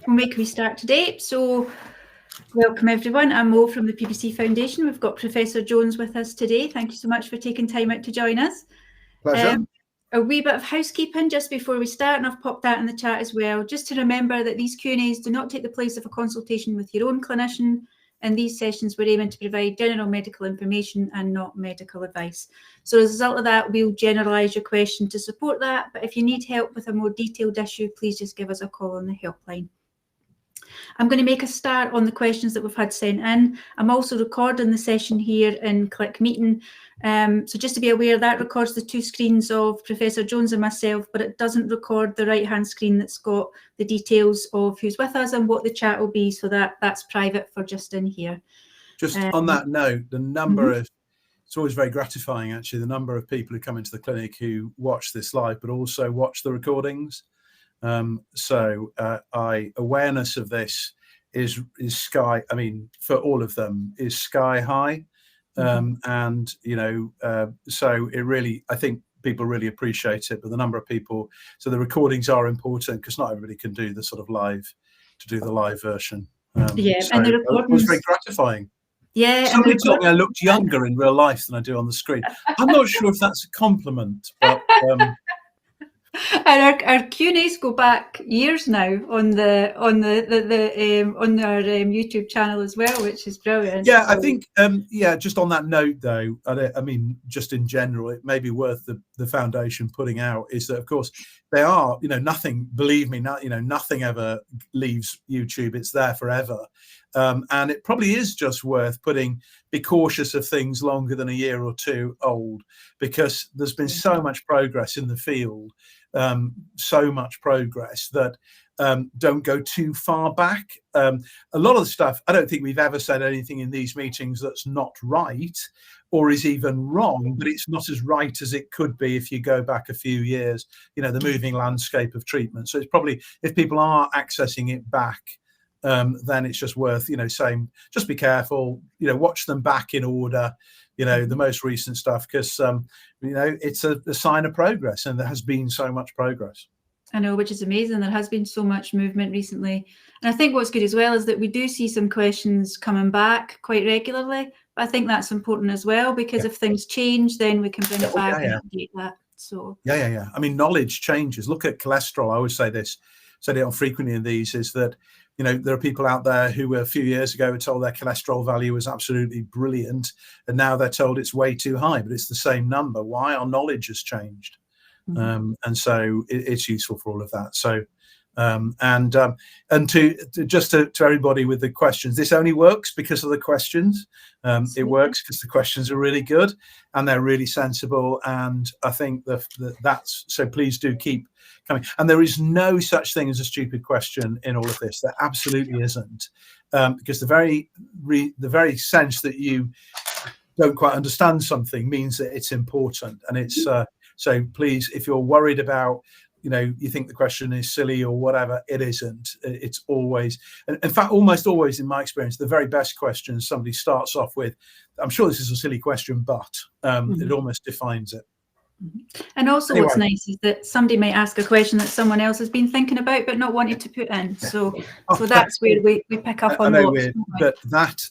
We'll make a restart today. So welcome everyone. I'm Mo from the PBC Foundation. We've got Professor Jones with us today. Thank you so much for taking time out to join us. Pleasure. A wee bit of housekeeping just before we start, and I've popped that in the chat as well. Just to remember that these Q&As do not take the place of a consultation with your own clinician, and these sessions we're aiming to provide general medical information and not medical advice. So as a result of that, we'll generalise your question to support that, but if you need help with a more detailed issue, please just give us a call on the helpline. I'm going to make a start on the questions that we've had sent in. I'm also recording the session here in Click Meeting. So just to be aware, that records the two screens of Professor Jones and myself, but it doesn't record the right-hand screen that's got the details of who's with us and what the chat will be. So that's private for just in here. Just on that note, the number of, it's always very gratifying actually, the number of people who come into the clinic who watch this live, but also watch the recordings. Awareness of this is sky, I mean, for all of them, is sky high. And, you know, so it really, I think people really appreciate it, but the number of people, so the recordings are important because not everybody can do the sort of live, to do the live version. Yeah, so and the recordings, it was very gratifying. Yeah. Somebody told me I looked younger in real life than I do on the screen. I'm not sure if that's a compliment, but... And our Q&As go back years now on our YouTube channel as well, which is brilliant. Yeah, I think just on that note though, I mean, just in general, it may be worth the foundation putting out is that of course they are, you know, nothing. Believe me, nothing ever leaves YouTube. It's there forever, and it probably is just worth be cautious of things longer than a year or two old, because there's been so much progress in the field. So much progress that don't go too far back. A lot of the stuff, I don't think we've ever said anything in these meetings that's not right or is even wrong, but it's not as right as it could be if you go back a few years, you know, the moving landscape of treatment. So it's probably, if people are accessing it back, then it's just worth, you know, saying, just be careful, you know, watch them back in order, you know, the most recent stuff, because, you know, it's a sign of progress, and there has been so much progress. I know, which is amazing. There has been so much movement recently. And I think what's good as well is that we do see some questions coming back quite regularly. But I think that's important as well, because if things change, then we can bring it back and update that. So yeah. I mean, knowledge changes. Look at cholesterol. I always say this, said it on frequently in these, is that, you know, there are people out there who were a few years ago were told their cholesterol value was absolutely brilliant, and now they're told it's way too high, but it's the same number. Why? Our knowledge has changed. And so it's useful for all of that. So and to everybody with the questions, this only works because of the questions. It works because the questions are really good and they're really sensible, and I think that's so. Please do keep coming. And there is no such thing as a stupid question in all of this. There absolutely isn't, because the very sense that you don't quite understand something means that it's important, and it's so please, if you're worried about, you know, you think the question is silly or whatever, it isn't. It's always, in fact, almost always in my experience, the very best questions somebody starts off with, I'm sure this is a silly question, but it almost defines it. And also anyway, what's nice is that somebody might ask a question that someone else has been thinking about but not wanted to put in. So that's where we pick up on lots. But that,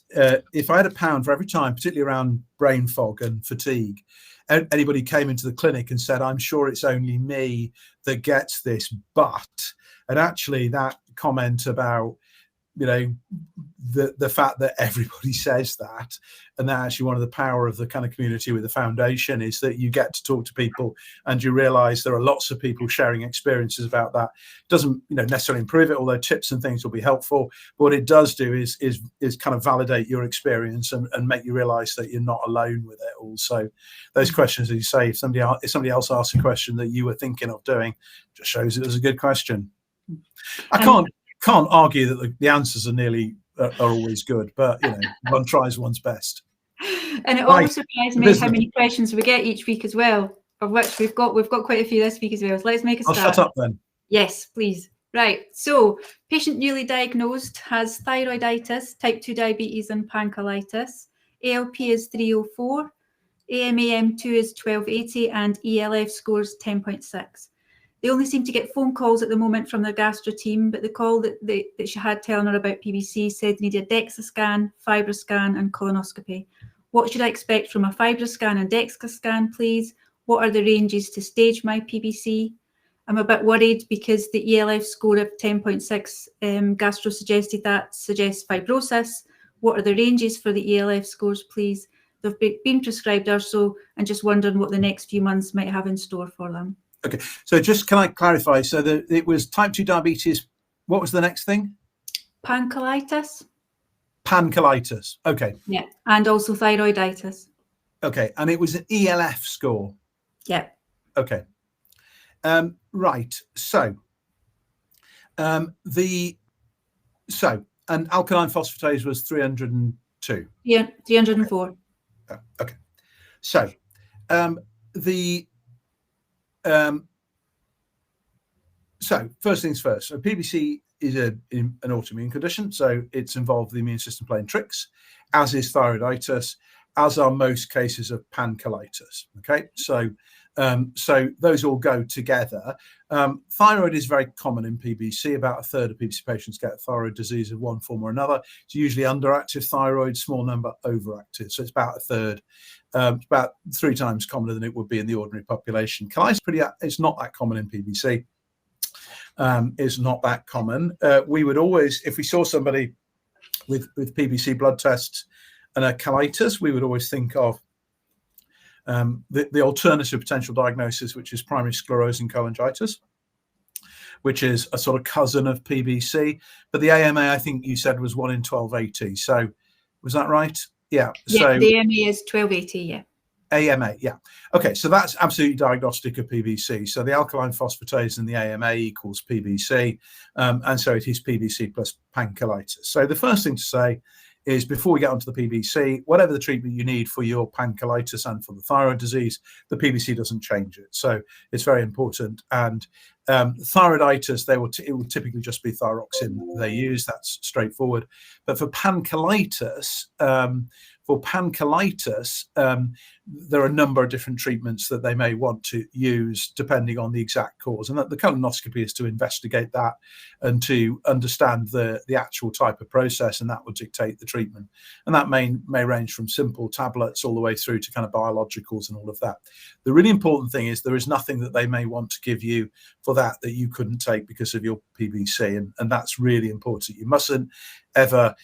if I had £1 for every time, particularly around brain fog and fatigue, anybody came into the clinic and said, I'm sure it's only me that gets this, but, and actually that comment about, you know, the fact that everybody says that, and that actually one of the power of the kind of community with the foundation is that you get to talk to people and you realize there are lots of people sharing experiences about that. Doesn't, you know, necessarily improve it, although tips and things will be helpful, but what it does do is kind of validate your experience and make you realize that you're not alone with it. Also, those questions that you say, if somebody else asks a question that you were thinking of doing, just shows it was a good question. I can't argue that the answers are always good, but you know, one tries one's best. And it always surprises me how many questions we get each week as well, of which we've got quite a few this week as well. So let's make a start. I'll shut up then. Yes, please. Right. So patient newly diagnosed has thyroiditis, type 2 diabetes and pancreatitis. ALP is 304, AMAM2 is 1280 and ELF scores 10.6. They only seem to get phone calls at the moment from their gastro team, but the call that she had telling her about PBC said they needed a DEXA scan, FibroScan and colonoscopy. What should I expect from a FibroScan and DEXA scan, please? What are the ranges to stage my PBC? I'm a bit worried because the ELF score of 10.6, gastro suggested that suggests fibrosis. What are the ranges for the ELF scores, please? They've been prescribed urso and just wondering what the next few months might have in store for them. Okay, so just can I clarify? So it was type 2 diabetes. What was the next thing? Pancolitis. Pancolitis. Okay. Yeah, and also thyroiditis. Okay, and it was an ELF score. Yeah. Okay. Right. So and alkaline phosphatase was 302. Yeah, 304. Okay. So so first things first. So PBC is an autoimmune condition, so it's involved the immune system playing tricks, as is thyroiditis, as are most cases of pancolitis. Okay, so those all go together. Thyroid is very common in PBC. About a third of PBC patients get thyroid disease of one form or another. It's usually underactive thyroid, small number overactive. So it's about a third. It's about 3 times commoner than it would be in the ordinary population. Colitis it's not that common in PBC. It's not that common. We would always, if we saw somebody with PBC blood tests and a colitis, we would always think of the alternative potential diagnosis, which is primary sclerosing cholangitis, which is a sort of cousin of PBC. But the AMA, I think you said, was 1 in 1280. So was that right? Yeah. Yeah, so the AMA is 1280, yeah. AMA, yeah. Okay, so that's absolutely diagnostic of PBC. So the alkaline phosphatase in the AMA equals PBC, and so it is PBC plus pancolitis. So the first thing to say is, before we get onto the PBC, whatever the treatment you need for your pancolitis and for the thyroid disease, the PBC doesn't change it. So it's very important. And thyroiditis, it will typically just be thyroxine they use. That's straightforward. But for pancolitis, there are a number of different treatments that they may want to use depending on the exact cause. And the colonoscopy is to investigate that and to understand the actual type of process, and that will dictate the treatment. And that may range from simple tablets all the way through to kind of biologicals and all of that. The really important thing is there is nothing that they may want to give you for that you couldn't take because of your PBC. And that's really important. You mustn't ever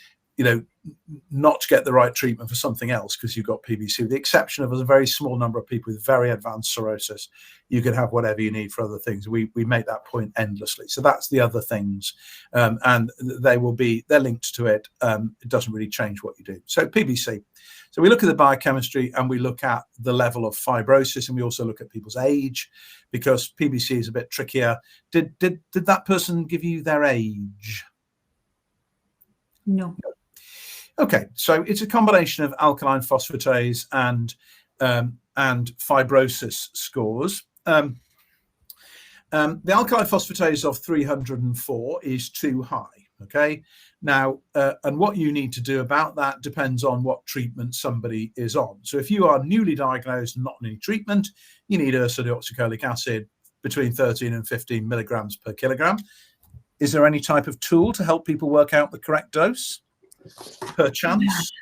not get the right treatment for something else because you've got PBC. With the exception of a very small number of people with very advanced cirrhosis, you can have whatever you need for other things. We make that point endlessly. So that's the other things, and they're linked to it. It doesn't really change what you do. So PBC. So we look at the biochemistry and we look at the level of fibrosis, and we also look at people's age, because PBC is a bit trickier. Did that person give you their age? No. Okay, so it's a combination of alkaline phosphatase and fibrosis scores. The alkaline phosphatase of 304 is too high. Okay, now, and what you need to do about that depends on what treatment somebody is on. So if you are newly diagnosed and not on any treatment, you need ursodeoxycholic acid between 13 and 15 milligrams per kilogram. Is there any type of tool to help people work out the correct dose per chance?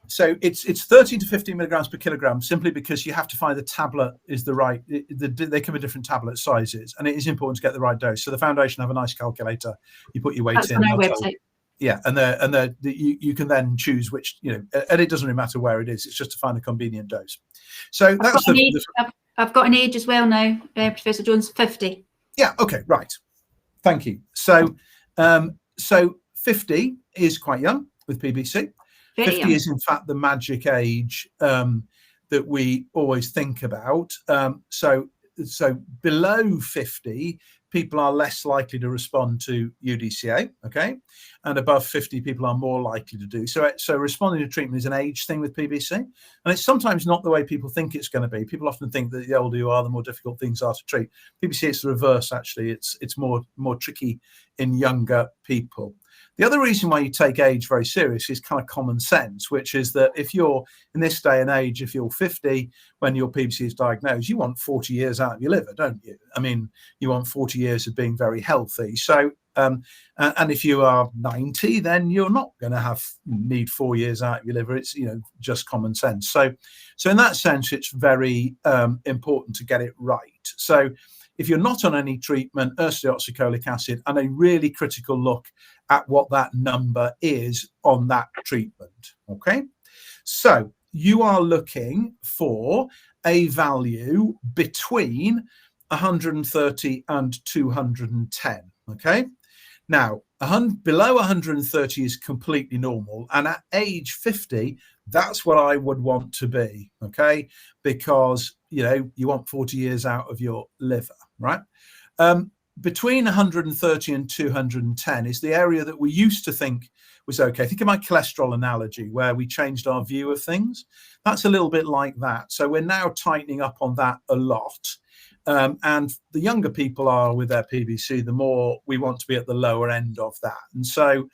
So it's 13 to 15 milligrams per kilogram, simply because you have to find the tablet is the right. They come in different tablet sizes, and it is important to get the right dose. So the foundation have a nice calculator. You put your weight in. That's on our website. Yeah, and you can then choose which, and it doesn't really matter where it is. It's just to find a convenient dose. So I've got an age as well now, Professor Jones, 50. Yeah. Okay. Right. Thank you. So 50 is quite young with PBC. 50 is in fact the magic age that we always think about. So below 50, people are less likely to respond to UDCA, okay? And above 50, people are more likely to do. So responding to treatment is an age thing with PBC. And it's sometimes not the way people think it's going to be. People often think that the older you are, the more difficult things are to treat. PBC, it's the reverse, actually. It's more tricky in younger people. The other reason why you take age very serious is kind of common sense, which is that if you're in this day and age, if you're 50 when your PBC is diagnosed, you want 40 years out of your liver, don't you? I mean, you want 40 years of being very healthy. So, and if you are 90, then you're not going to need 4 years out of your liver. It's, you know, just common sense. So in that sense, it's very important to get it right. So if you're not on any treatment, ursodeoxycholic acid, and a really critical look at what that number is on that treatment. Okay, so you are looking for a value between 130 and 210. Okay, now below 130 is completely normal, and at age 50, that's what I would want to be. Okay, because you know you want 40 years out of your liver, right? Between 130 and 210 is the area that we used to think was okay. Think of my cholesterol analogy where we changed our view of things. That's a little bit like that. So we're now tightening up on that a lot. And the younger people are with their PBC, the more we want to be at the lower end of that. And so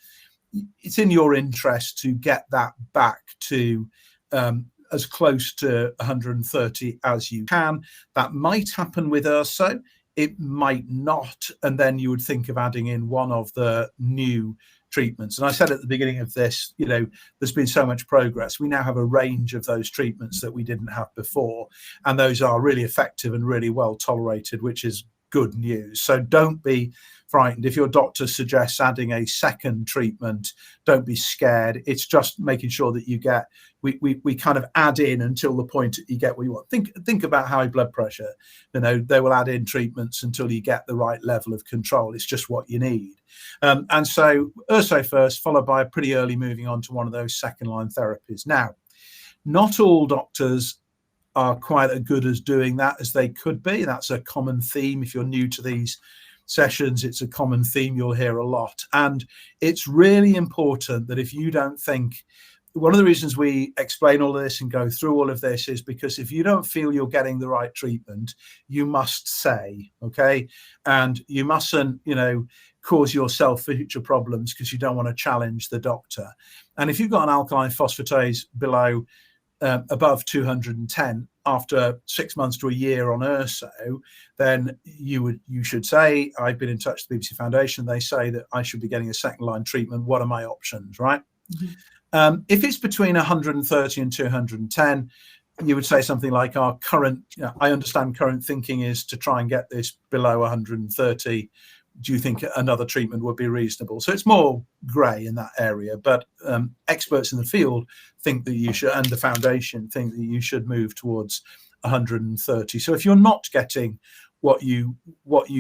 it's in your interest to get that back to as close to 130 as you can. That might happen with urso. It might not, and then you would think of adding in one of the new treatments. And I said at the beginning of this, you know, there's been so much progress. We now have a range of those treatments that we didn't have before, and those are really effective and really well tolerated, which is good news. So don't be frightened. If your doctor suggests adding a second treatment, don't be scared. It's just making sure that you get, we kind of add in until the point that you get what you want. Think about high blood pressure. You know, they will add in treatments until you get the right level of control. It's just what you need. And so urso first, followed by a pretty early moving on to one of those second line therapies. Now, not all doctors are quite as good as doing that as they could be. That's a common theme. If you're new to these sessions, it's a common theme you'll hear a lot. And it's really important that if you don't think, one of the reasons we explain all of this and go through all of this is because if you don't feel you're getting the right treatment, you must say, okay? And you mustn't, you know, cause yourself future problems because you don't want to challenge the doctor. And if you've got an alkaline phosphatase below above 210 after 6 months to a year on urso, then you should say, I've been in touch with the PBC Foundation. They say that I should be getting a second line treatment. What are my options, right? Mm-hmm. If it's between 130 and 210, you would say something like our current, you know, I understand current thinking is to try and get this below 130. Do you think another treatment would be reasonable? So it's more grey in that area, but experts in the field think that you should, and the foundation think that you should move towards 130. So if you're not getting what you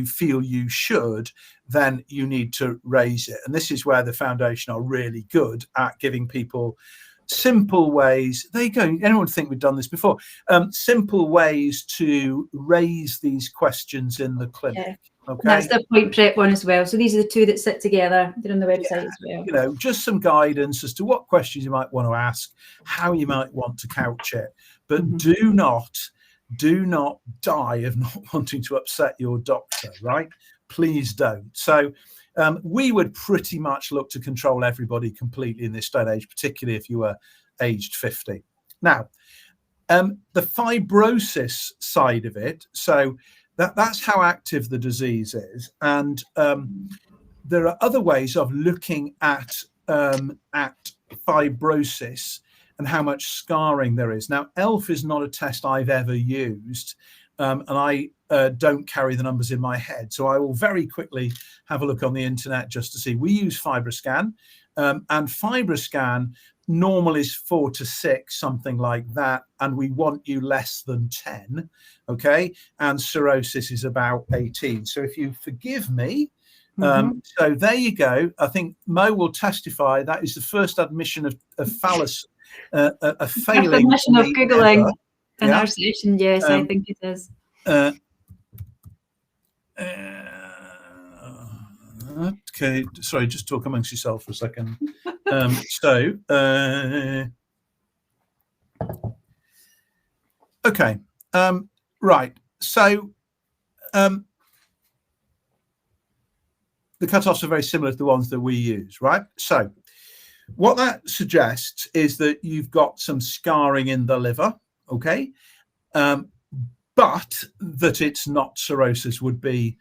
feel you should, then you need to raise it. And this is where the foundation are really good at giving people simple ways. There you go. Anyone think we've done this before? Simple ways to raise these questions in the clinic. Yeah. Okay. That's the point prep one as well. So these are the two that sit together. They're on the website as well. You know, just some guidance as to what questions you might want to ask, how you might want to couch it, but do not die of not wanting to upset your doctor, right? Please don't. So we would pretty much look to control everybody completely in this day and age, particularly if you were aged 50. Now, the fibrosis side of it, so that's how active the disease is. And there are other ways of looking at fibrosis and how much scarring there is. Now, ELF is not a test I've ever used, and I don't carry the numbers in my head. So I will very quickly have a look on the internet just to see. We use FibroScan, and FibroScan normal is 4 to 6, something like that, and we want you less than 10, okay? And cirrhosis is about 18. So if you forgive me, so there you go. I think Mo will testify that is the first admission of phallus, a failing. Admission of Googling in our session, yes, I think it is. Okay, sorry, just talk amongst yourself for a second. Okay, right. So the cutoffs are very similar to the ones that we use, right? So what that suggests is that you've got some scarring in the liver, okay? But that it's not cirrhosis would be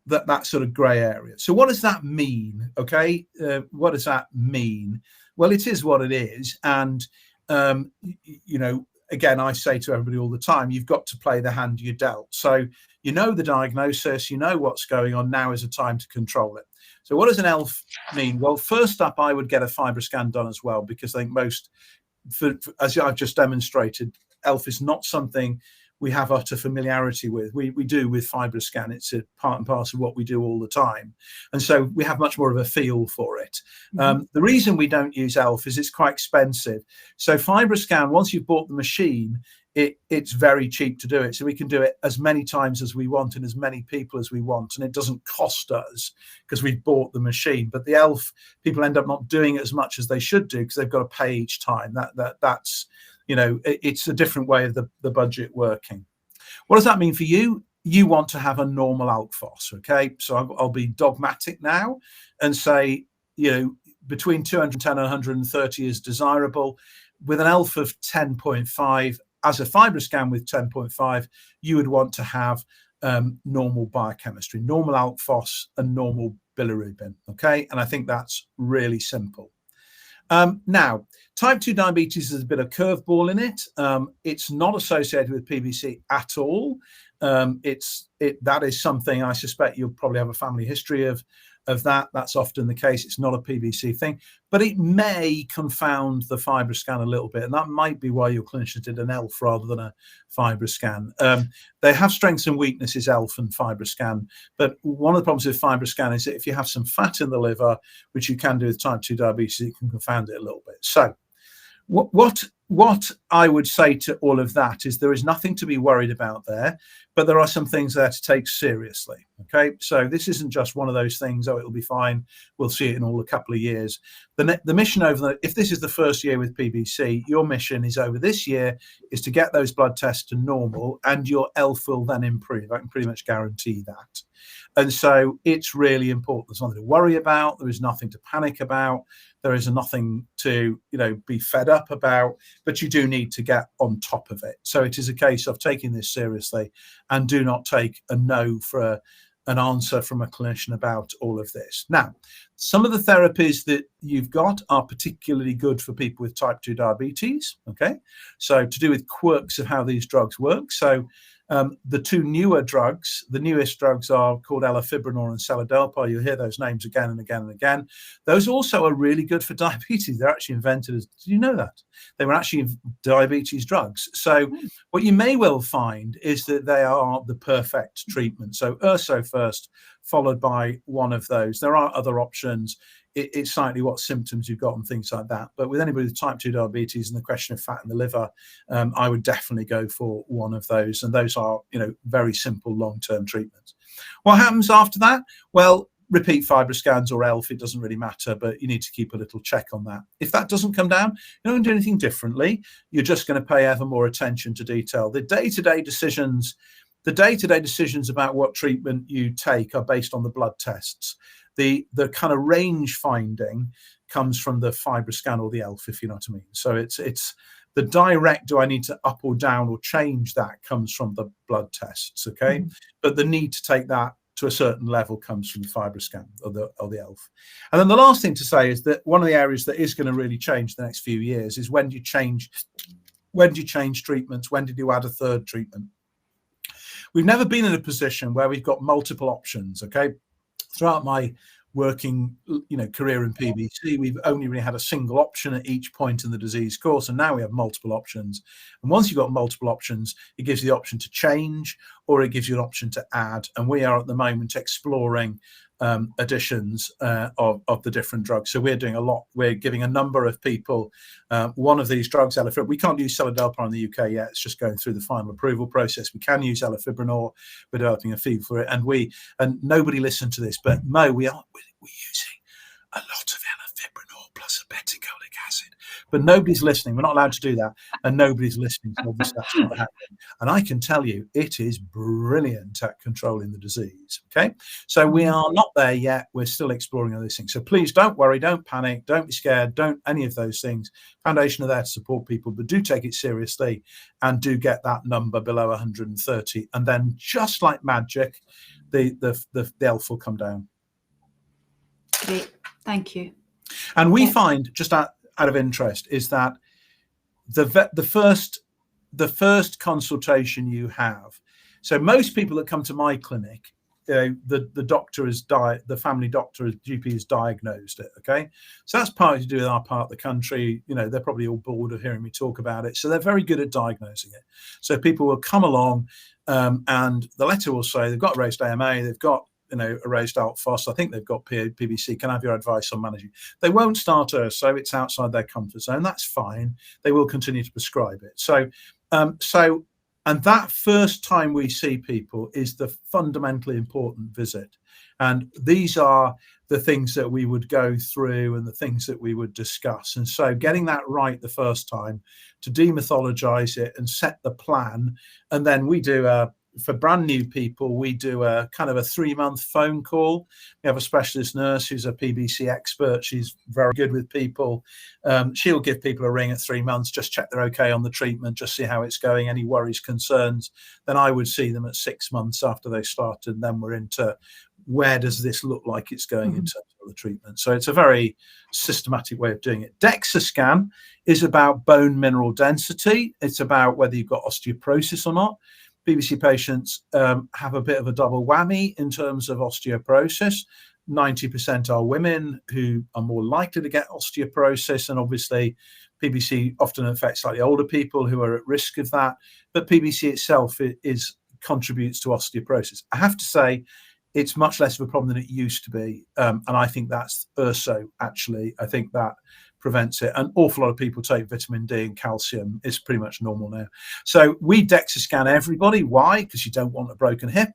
that sort of grey area. So what does that mean? Okay, what does that mean? Well, it is what it is, and again, I say to everybody all the time, you've got to play the hand you're dealt. So you know the diagnosis, you know what's going on. Now is a time to control it. So what does an ELF mean? Well, first up, I would get a FibroScan done as well, because I think most, as I've just demonstrated, ELF is not something we have utter familiarity with. We do with FibroScan. It's a part and parcel of what we do all the time. And so we have much more of a feel for it. The reason we don't use ELF is it's quite expensive. So FibroScan, once you've bought the machine, it's very cheap to do it. So we can do it as many times as we want and as many people as we want. And it doesn't cost us because we've bought the machine. But the ELF, people end up not doing it as much as they should do because they've got to pay each time. That's it's a different way of the budget working. What does that mean for you? You want to have a normal ALK phos, okay? So I'll be dogmatic now and say, between 210 and 130 is desirable. With an ELF of 10.5, as a FibroScan with 10.5, you would want to have normal biochemistry, normal ALK phos and normal bilirubin, okay? And I think that's really simple. Now, type 2 diabetes has a bit of curveball in it. It's not associated with PBC at all. That is something I suspect you'll probably have a family history of that. That's often the case. It's not a PBC thing, but it may confound the FibroScan a little bit, and that might be why your clinician did an ELF rather than a FibroScan. They have strengths and weaknesses, ELF and FibroScan, but one of the problems with FibroScan is that if you have some fat in the liver, which you can do with type 2 diabetes, it can confound it a little bit. So what I would say to all of that is there is nothing to be worried about there, but there are some things there to take seriously. Okay, so this isn't just one of those things, oh, it'll be fine, we'll see it in all a couple of years. The mission if this is the first year with PBC, your mission is over this year is to get those blood tests to normal, and your ELF will then improve. I can pretty much guarantee that. And so it's really important. There's nothing to worry about. There is nothing to panic about. There is nothing to, be fed up about, but you do need to get on top of it. So it is a case of taking this seriously and do not take a no for an answer from a clinician about all of this. Now, some of the therapies that you've got are particularly good for people with type 2 diabetes, okay? So to do with quirks of how these drugs work. So the two newer drugs, the newest drugs are called elafibranor and seladelpar. You'll hear those names again and again and again. Those also are really good for diabetes. They're actually invented as, did you know that? They were actually diabetes drugs. So what you may well find is that they are the perfect treatment. So urso first, followed by one of those. There are other options. It's slightly what symptoms you've got and things like that. But with anybody with type 2 diabetes and the question of fat in the liver, I would definitely go for one of those. And those are, very simple long-term treatments. What happens after that? Well, repeat FibroScans or ELF, it doesn't really matter, but you need to keep a little check on that. If that doesn't come down, you don't do anything differently. You're just going to pay ever more attention to detail. The day-to-day decisions about what treatment you take are based on the blood tests. The kind of range finding comes from the FibroScan or the ELF, if you know what I mean. So it's the direct, do I need to up or down or change that, comes from the blood tests, okay? But the need to take that to a certain level comes from the FibroScan or the ELF. And then the last thing to say is that one of the areas that is going to really change the next few years is when do you change treatments? When did you add a third treatment? We've never been in a position where we've got multiple options, okay? Throughout my working, career in PBC, we've only really had a single option at each point in the disease course, and now we have multiple options. And once you've got multiple options, it gives you the option to change, or it gives you an option to add. And we are at the moment exploring additions of the different drugs. So we're doing a lot. We're giving a number of people one of these drugs, elafibranor. We can't use seladelpar in the UK yet. It's just going through the final approval process. We can use elafibranor. We're developing a feed for it. And nobody listened to this, but Mo, we're using a lot of elafibranor plus a beta-cholic acid but nobody's listening. We're not allowed to do that, and nobody's listening, so obviously that's not happening. And I can tell you, it is brilliant at controlling the disease. Okay, so we are not there yet. We're still exploring all these things. So please don't worry, don't panic, don't be scared, don't any of those things. Foundation are there to support people, but do take it seriously and do get that number below 130, and then just like magic, the ELF will come down. Great, thank you. And we find, just out of interest, is that the first consultation you have. So most people that come to my clinic, the doctor is the family doctor, GP has diagnosed it. Okay, so that's partly to do with our part of the country. They're probably all bored of hearing me talk about it, so they're very good at diagnosing it. So people will come along, and the letter will say they've got raised AMA, they've got a raised ALT phos, I think they've got PBC. Can I have your advice on managing? They won't start so it's outside their comfort zone. That's fine. They will continue to prescribe it. And that first time we see people is the fundamentally important visit. And these are the things that we would go through and the things that we would discuss. And so getting that right the first time, to demythologize it and set the plan. And then we do for brand new people, we do a kind of a 3-month phone call. We have a specialist nurse who's a PBC expert. She's very good with people. She'll give people a ring at 3 months, just check they're okay on the treatment, just see how it's going, any worries, concerns. Then I would see them at 6 months after they started. And then we're into, where does this look like it's going in terms of the treatment? So it's a very systematic way of doing it. DEXA scan is about bone mineral density. It's about whether you've got osteoporosis or not. PBC patients have a bit of a double whammy in terms of osteoporosis. 90% are women who are more likely to get osteoporosis, and obviously PBC often affects slightly older people who are at risk of that. But PBC itself contributes to osteoporosis. I have to say, it's much less of a problem than it used to be, and I think that's URSO, actually. I think that prevents it. An awful lot of people take vitamin D and calcium. It's pretty much normal now. So we DEXA scan everybody. Why? Because you don't want a broken hip.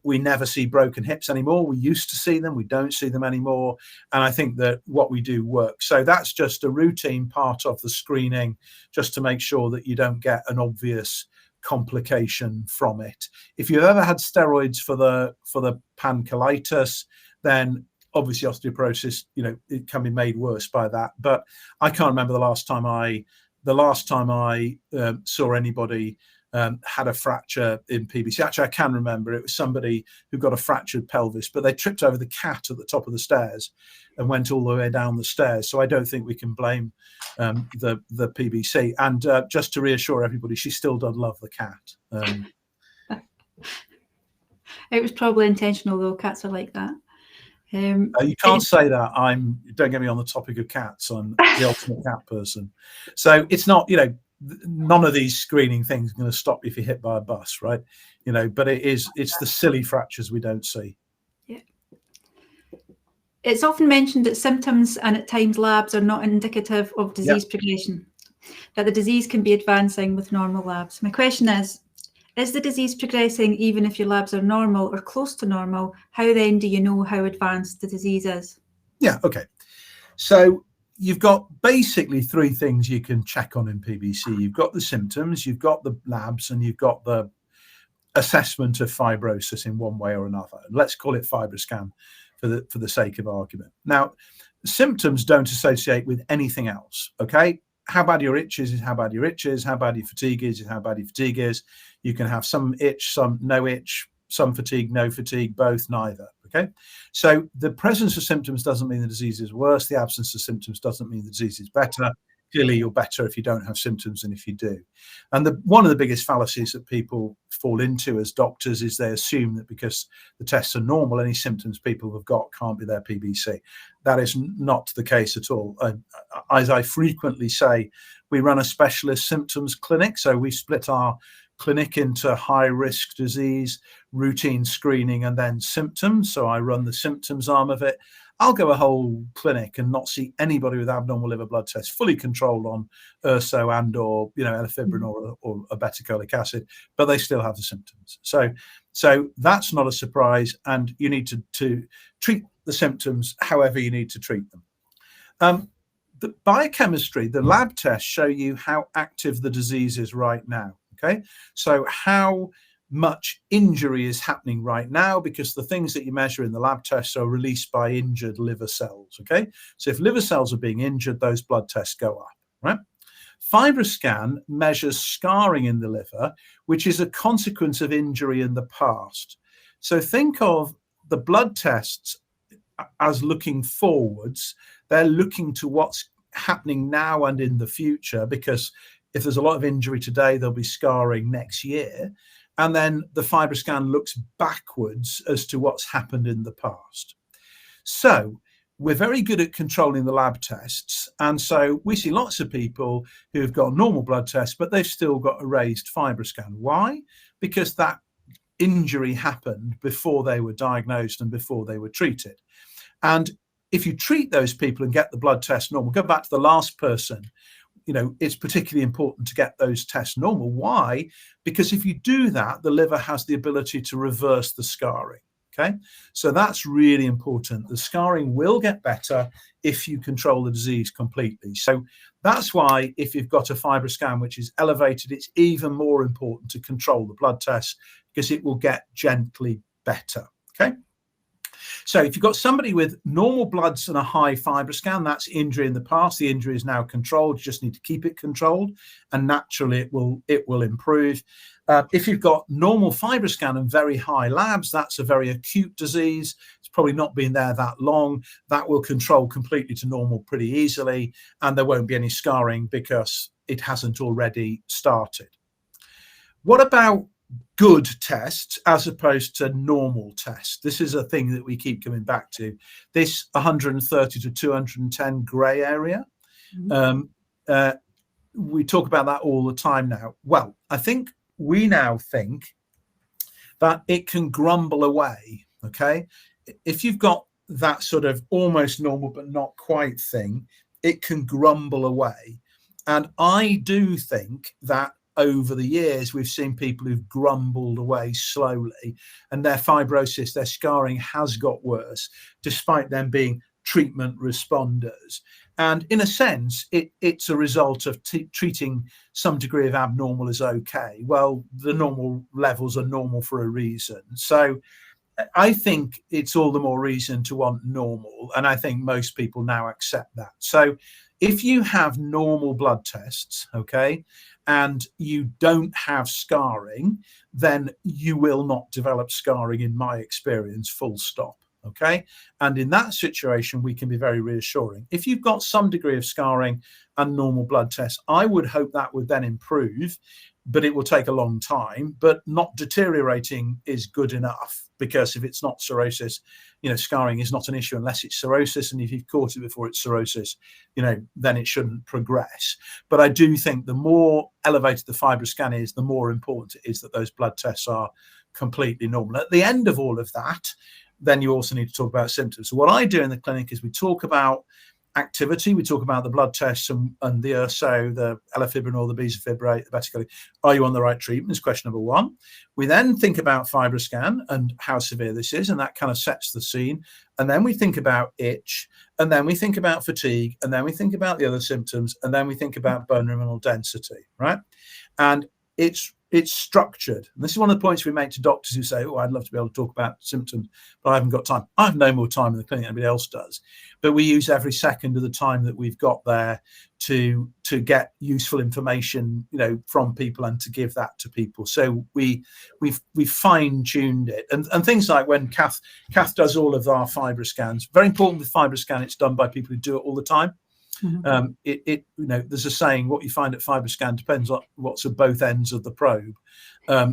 We never see broken hips anymore. We used to see them. We don't see them anymore. And I think that what we do works. So that's just a routine part of the screening, just to make sure that you don't get an obvious complication from it. If you've ever had steroids for the pancolitis, then obviously osteoporosis, it can be made worse by that. But I can't remember the last time I saw anybody had a fracture in PBC. Actually, I can remember. It was somebody who got a fractured pelvis, but they tripped over the cat at the top of the stairs and went all the way down the stairs. So I don't think we can blame the PBC. And just to reassure everybody, she still does love the cat. It was probably intentional, though. Cats are like that. You can't say that. Don't get me on the topic of cats. I'm the ultimate cat person. So it's not, none of these screening things are going to stop you if you're hit by a bus, right? But it's the silly fractures we don't see. Yeah. It's often mentioned that symptoms and at times labs are not indicative of disease progression, that the disease can be advancing with normal labs. My question is the disease progressing even if your labs are normal or close to normal? How then do you know how advanced the disease is? Yeah, okay. So you've got basically 3 things you can check on in PBC. You've got the symptoms, you've got the labs, and you've got the assessment of fibrosis in one way or another. Let's call it FibroScan for the sake of argument. Now, symptoms don't associate with anything else, okay? How bad your itch is how bad your itch is. How bad your fatigue is how bad your fatigue is. You can have some itch, some no itch, some fatigue, no fatigue, both, neither. Okay. So the presence of symptoms doesn't mean the disease is worse. The absence of symptoms doesn't mean the disease is better. Clearly, you're better if you don't have symptoms than if you do. And one of the biggest fallacies that people fall into as doctors is they assume that because the tests are normal, any symptoms people have got can't be their PBC. That is not the case at all. As I frequently say, we run a specialist symptoms clinic. So we split our clinic into high risk disease, routine screening, and then symptoms. So I run the symptoms arm of it. I'll go a whole clinic and not see anybody with abnormal liver blood tests, fully controlled on URSO and or elafibrin or obeticholic acid, but they still have the symptoms. So that's not a surprise, and you need to treat the symptoms however you need to treat them. the biochemistry, the lab tests show you how active the disease is right now. Okay, so how much injury is happening right now, because the things that you measure in the lab tests are released by injured liver cells. Okay, so if liver cells are being injured, those blood tests go up, right? FibroScan measures scarring in the liver, which is a consequence of injury in the past. So think of the blood tests as looking forwards. They're looking to what's happening now and in the future, because if there's a lot of injury today, there'll be scarring next year. And then the FibroScan looks backwards as to what's happened in the past. So we're very good at controlling the lab tests. And so we see lots of people who've got normal blood tests, but they've still got a raised FibroScan. Why? Because that injury happened before they were diagnosed and before they were treated. And if you treat those people and get the blood test normal, go back to the last person, you know, it's particularly important to get those tests normal. Why? Because if you do that, the liver has the ability to reverse the scarring. Okay, so that's really important. The scarring will get better if you control the disease completely. So that's why if you've got a FibroScan which is elevated, it's even more important to control the blood tests, because it will get gently better. Okay. So if you've got somebody with normal bloods and a high FibroScan, that's injury in the past. The injury is now controlled. You just need to keep it controlled, and naturally it will improve. If you've got normal FibroScan and very high labs, that's a very acute disease. It's probably not been there that long. That will control completely to normal pretty easily, and there won't be any scarring because it hasn't already started. What about good tests as opposed to normal tests? This is a thing that we keep coming back to. This 130 to 210 grey area. We talk about that all the time now. Well, I think we now think that it can grumble away. Okay, if you've got that sort of almost normal but not quite thing, it can grumble away. And I do think that over the years, we've seen people who've grumbled away slowly, and their fibrosis, their scarring has got worse, despite them being treatment responders. And in a sense, it's a result of treating some degree of abnormal as okay. Well, the normal levels are normal for a reason. So I think it's all the more reason to want normal. And I think most people now accept that. So if you have normal blood tests, okay, and you don't have scarring, then you will not develop scarring, in my experience, full stop. Okay. And in that situation, we can be very reassuring. If you've got some degree of scarring and normal blood tests, I would hope that would then improve, but it will take a long time. But not deteriorating is good enough, because if it's not cirrhosis, you know, scarring is not an issue unless it's cirrhosis. And if you've caught it before it's cirrhosis, you know, then it shouldn't progress. But I do think the more elevated the FibroScan is, the more important it is that those blood tests are completely normal. At the end of all of that, then you also need to talk about symptoms. So what I do in the clinic is we talk about activity, we talk about the blood tests and the URSO, the elafibranor, the bezafibrate, the beta-carotene. Are you on the right treatment is question number one. We then think about FibroScan and how severe this is, and that kind of sets the scene. And then we think about itch, and then we think about fatigue, and then we think about the other symptoms, and then we think about bone mineral density, right? And it's structured. And this is one of the points we make to doctors who say, oh, I'd love to be able to talk about symptoms, but I haven't got time. I have no more time in the clinic than anybody else does. But we use every second of the time that we've got there to get useful information, you know, from people and to give that to people. So we've fine-tuned it. And things like when Kath does all of our FibroScans, very important with FibroScan, it's done by people who do it all the time. Mm-hmm. You know, there's a saying, what you find at FibroScan depends on what's at both ends of the probe.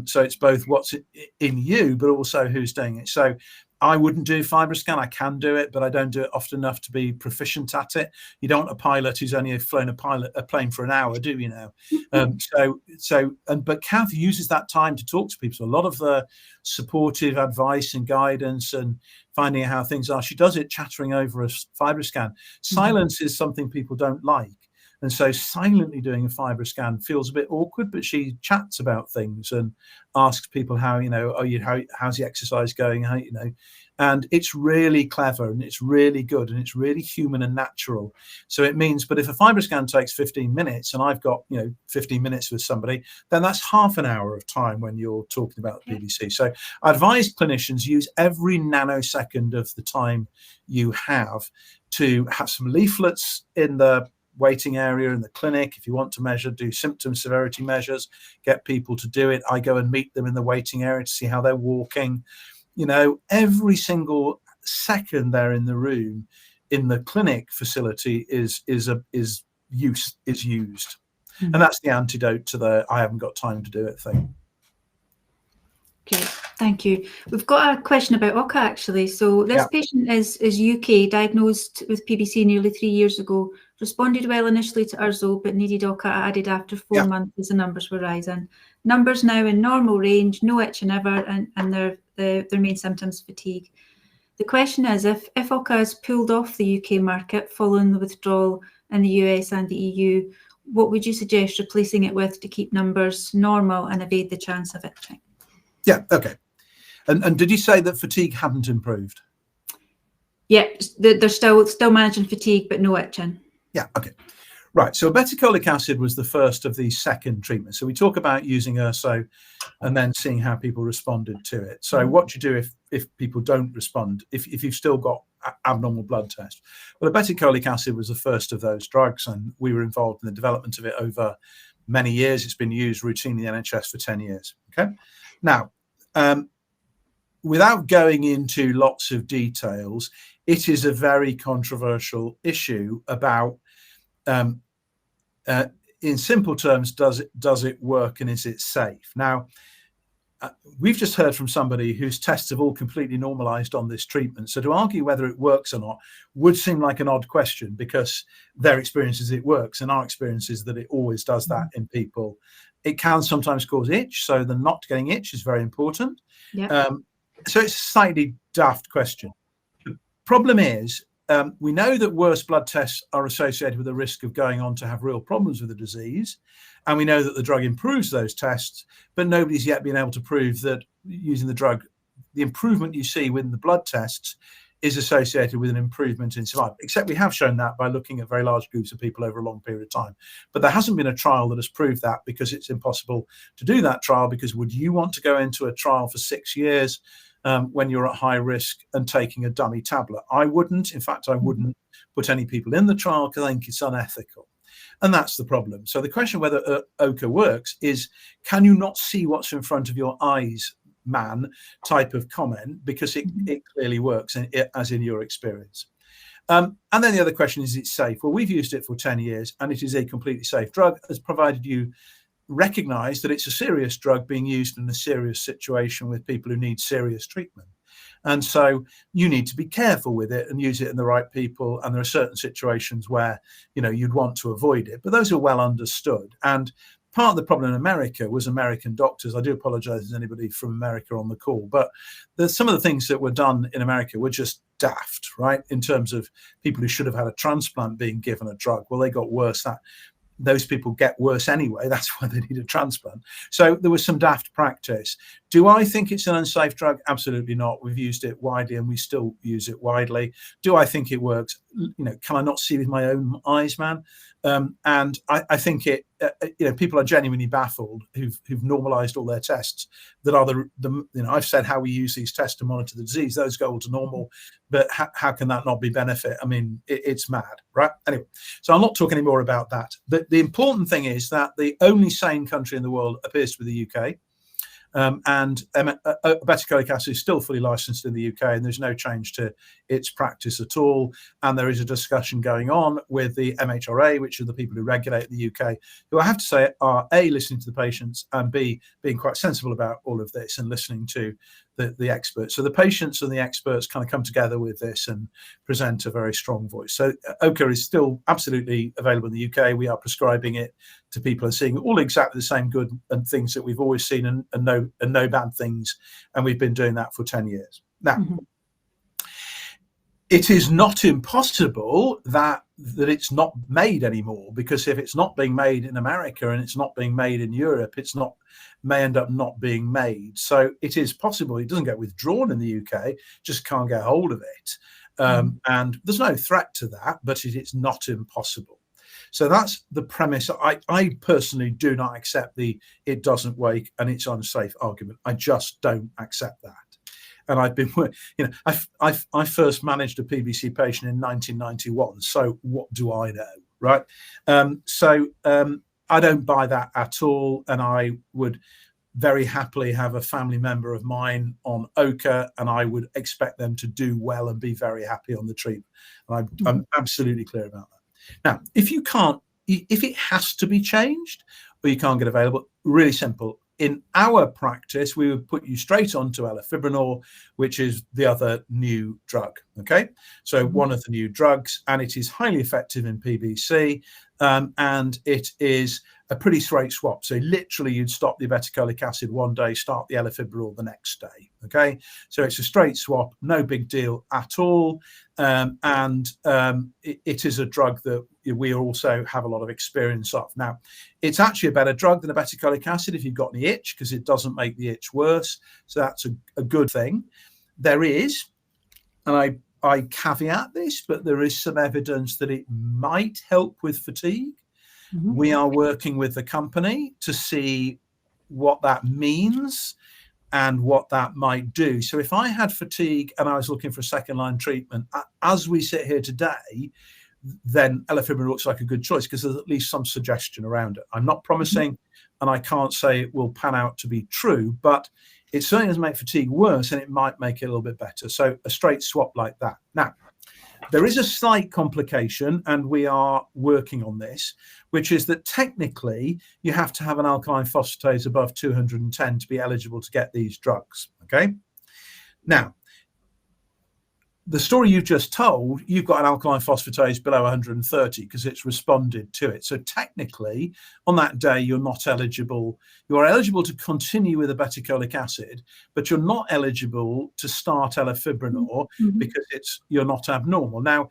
So it's both what's in you, but also who's doing it. So I wouldn't do FibroScan. I can do it, but I don't do it often enough to be proficient at it. You don't want a pilot who's only flown a plane for an hour, do you know? But Kath uses that time to talk to people. So a lot of the supportive advice and guidance and finding out how things are, she does it chattering over a FibroScan. Silence is something people don't like. And so silently doing a FibroScan feels a bit awkward, but she chats about things and asks people how, you know, how's the exercise going? How, you know, And it's really clever and it's really good and it's really human and natural. So it means, but if a FibroScan takes 15 minutes and I've got 15 minutes with somebody, then that's half an hour of time when you're talking about the PBC. So I advise clinicians use every nanosecond of the time you have to have some leaflets in the waiting area in the clinic. If you want to measure, do symptom severity measures, get people to do it. I go and meet them in the waiting area to see how they're walking. Every single second they're in the room in the clinic facility is used. And that's the antidote to the I haven't got time to do it thing. Okay, thank you. We've got a question about OCA actually. So this patient is UK, diagnosed with PBC nearly 3 years ago, responded well initially to Urzo, but needed OCA added after 4 months as the numbers were rising. Numbers now in normal range, no itching ever, and their main symptoms fatigue. The question is, if OCA is pulled off the UK market following the withdrawal in the US and the EU, what would you suggest replacing it with to keep numbers normal and evade the chance of itching? Yeah, okay. And did you say that fatigue hadn't improved? Yeah, they're still managing fatigue, but no itching. Yeah, okay. Right, so obeticholic acid was the first of these second treatments. So we talk about using Urso and then seeing how people responded to it. So what do you do if people don't respond, if you've still got abnormal blood tests? Well, obeticholic acid was the first of those drugs, and we were involved in the development of it over many years. It's been used routinely in the NHS for 10 years, okay? Now, without going into lots of details, it is a very controversial issue about, in simple terms, does it work and is it safe? Now, we've just heard from somebody whose tests have all completely normalized on this treatment. So to argue whether it works or not would seem like an odd question, because their experience is it works, and our experience is that it always does that in people. It can sometimes cause itch, so the not getting itch is very important. Yeah. So it's a slightly daft question. The problem is, we know that worse blood tests are associated with the risk of going on to have real problems with the disease. And we know that the drug improves those tests, but nobody's yet been able to prove that using the drug, the improvement you see within the blood tests is associated with an improvement in survival, except we have shown that by looking at very large groups of people over a long period of time. But there hasn't been a trial that has proved that, because it's impossible to do that trial, because would you want to go into a trial for 6 years when you're at high risk and taking a dummy tablet? I wouldn't. In fact, I wouldn't put any people in the trial because I think it's unethical. And that's the problem. So the question whether OCA works is, can you not see what's in front of your eyes, man, type of comment, because it clearly works, as in your experience. And then the other question is it safe? Well, we've used it for 10 years and it is a completely safe drug, as provided you recognize that it's a serious drug being used in a serious situation with people who need serious treatment. And so you need to be careful with it and use it in the right people. And there are certain situations where, you'd want to avoid it, but those are well understood. And part of the problem in America was American doctors. I do apologize if there's anybody from America on the call, but some of the things that were done in America were just daft, right? In terms of people who should have had a transplant being given a drug. Well, they got worse. Those people get worse anyway. That's why they need a transplant. So there was some daft practice. Do I think it's an unsafe drug? Absolutely not. We've used it widely and we still use it widely. Do I think it works? Can I not see with my own eyes, man? And I think it, people are genuinely baffled who've normalized all their tests that are I've said how we use these tests to monitor the disease. Those go all to normal, but how can that not be benefit? I mean, it's mad, right? Anyway, so I'll not talk any more about that. The important thing is that the only sane country in the world appears to be the UK. And obeticholic acid is still fully licensed in the UK, and there's no change to its practice at all. And there is a discussion going on with the MHRA, which are the people who regulate the UK, who I have to say are A, listening to the patients, and B, being quite sensible about all of this and listening to the experts. So the patients and the experts kind of come together with this and present a very strong voice. So OCA is still absolutely available in the UK. We are prescribing it to people and seeing all exactly the same good and things that we've always seen, and no bad things. And we've been doing that for 10 years. Now, It is not impossible that it's not made anymore, because if it's not being made in America and it's not being made in Europe, may end up not being made. So it is possible it doesn't get withdrawn in the UK, just can't get hold of it. And there's no threat to that, but it's not impossible. So that's the premise. I personally do not accept the "it doesn't work and it's unsafe" argument. I just don't accept that. And I've been, I first managed a PBC patient in 1991. So what do I know, right? I don't buy that at all. And I would very happily have a family member of mine on OCA, and I would expect them to do well and be very happy on the treatment. And I'm absolutely clear about that. Now, if it has to be changed or you can't get available, really simple. In our practice, we would put you straight onto elafibranor, which is the other new drug. Okay, so one of the new drugs, and it is highly effective in PBC, and it is a pretty straight swap. So literally, you'd stop the obeticholic acid one day, start the elafibranor the next day. Okay, so it's a straight swap, no big deal at all, and it is a drug that we also have a lot of experience of. Now, it's actually a better drug than obeticholic acid if you've got any itch, because it doesn't make the itch worse. So that's a good thing. There is, and I caveat this, but there is some evidence that it might help with fatigue. We are working with the company to see what that means and what that might do. So if I had fatigue and I was looking for a second-line treatment, as we sit here today, then elafibranor looks like a good choice, because there's at least some suggestion around it. I'm not promising, and I can't say it will pan out to be true, but it certainly doesn't make fatigue worse, and it might make it a little bit better. So a straight swap like that. Now, there is a slight complication, and we are working on this, which is that technically you have to have an alkaline phosphatase above 210 to be eligible to get these drugs. Okay. Now, the story you've just told, you've got an alkaline phosphatase below 130 because it's responded to it. So technically, on that day, you're not eligible. You are eligible to continue with obeticholic acid, but you're not eligible to start elafibranor because you're not abnormal. Now,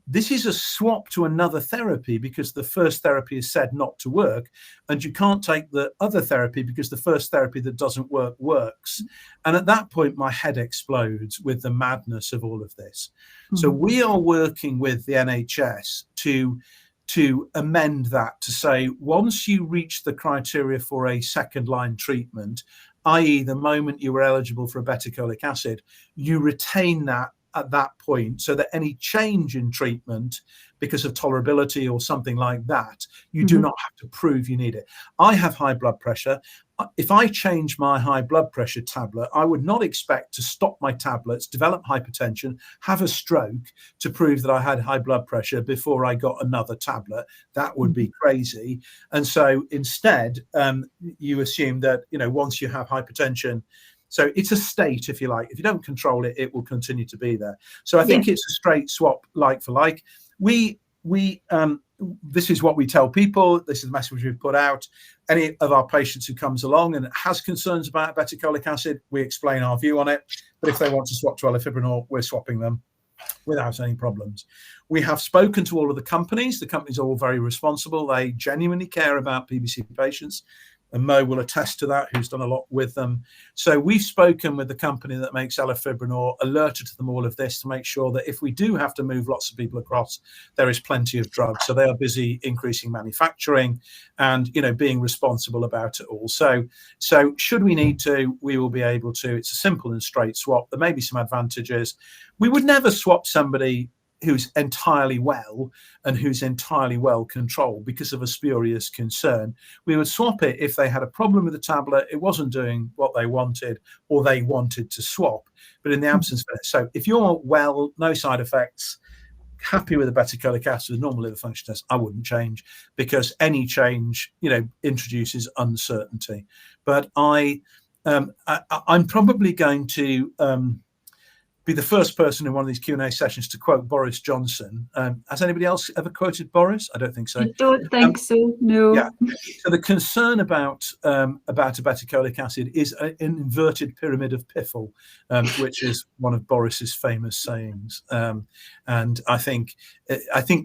this is a swap to another therapy because the first therapy is said not to work, and you can't take the other therapy because the first therapy that doesn't work works. And at that point, my head explodes with the madness of all of this. So we are working with the NHS to amend that, to say once you reach the criteria for a second line treatment, i.e. the moment you were eligible for obeticholic acid, you retain that at that point, so that any change in treatment because of tolerability or something like that, you do not have to prove you need it. I have high blood pressure. If I change my high blood pressure tablet, I would not expect to stop my tablets, develop hypertension, have a stroke to prove that I had high blood pressure before I got another tablet. That would be crazy. And so instead, you assume that, once you have hypertension, so it's a state, if you like. If you don't control it, it will continue to be there. So I think it's a straight swap, like for like. This is what we tell people. This is the message we put out. Any of our patients who comes along and has concerns about obeticholic acid, we explain our view on it. But if they want to swap to elafibranor, we're swapping them without any problems. We have spoken to all of the companies. The companies are all very responsible. They genuinely care about PBC patients. And Mo will attest to that, who's done a lot with them. So we've spoken with the company that makes elafibranor, alerted to them all of this to make sure that if we do have to move lots of people across, there is plenty of drugs. So they are busy increasing manufacturing and, being responsible about it all. So should we need to, we will be able to. It's a simple and straight swap. There may be some advantages. We would never swap somebody who's entirely well and who's entirely well controlled because of a spurious concern. We would swap it if they had a problem with the tablet, it wasn't doing what they wanted, or they wanted to swap. But in the absence of it, so if you're well, no side effects, happy with the obeticholic acid, normal liver function test, I wouldn't change, because any change, introduces uncertainty. But I'm probably going to be the first person in one of these Q&A sessions to quote Boris Johnson. Has anybody else ever quoted Boris? I don't think so. I don't think so, no. Yeah. So the concern about obeticholic acid is an inverted pyramid of piffle, which is one of Boris's famous sayings. And I think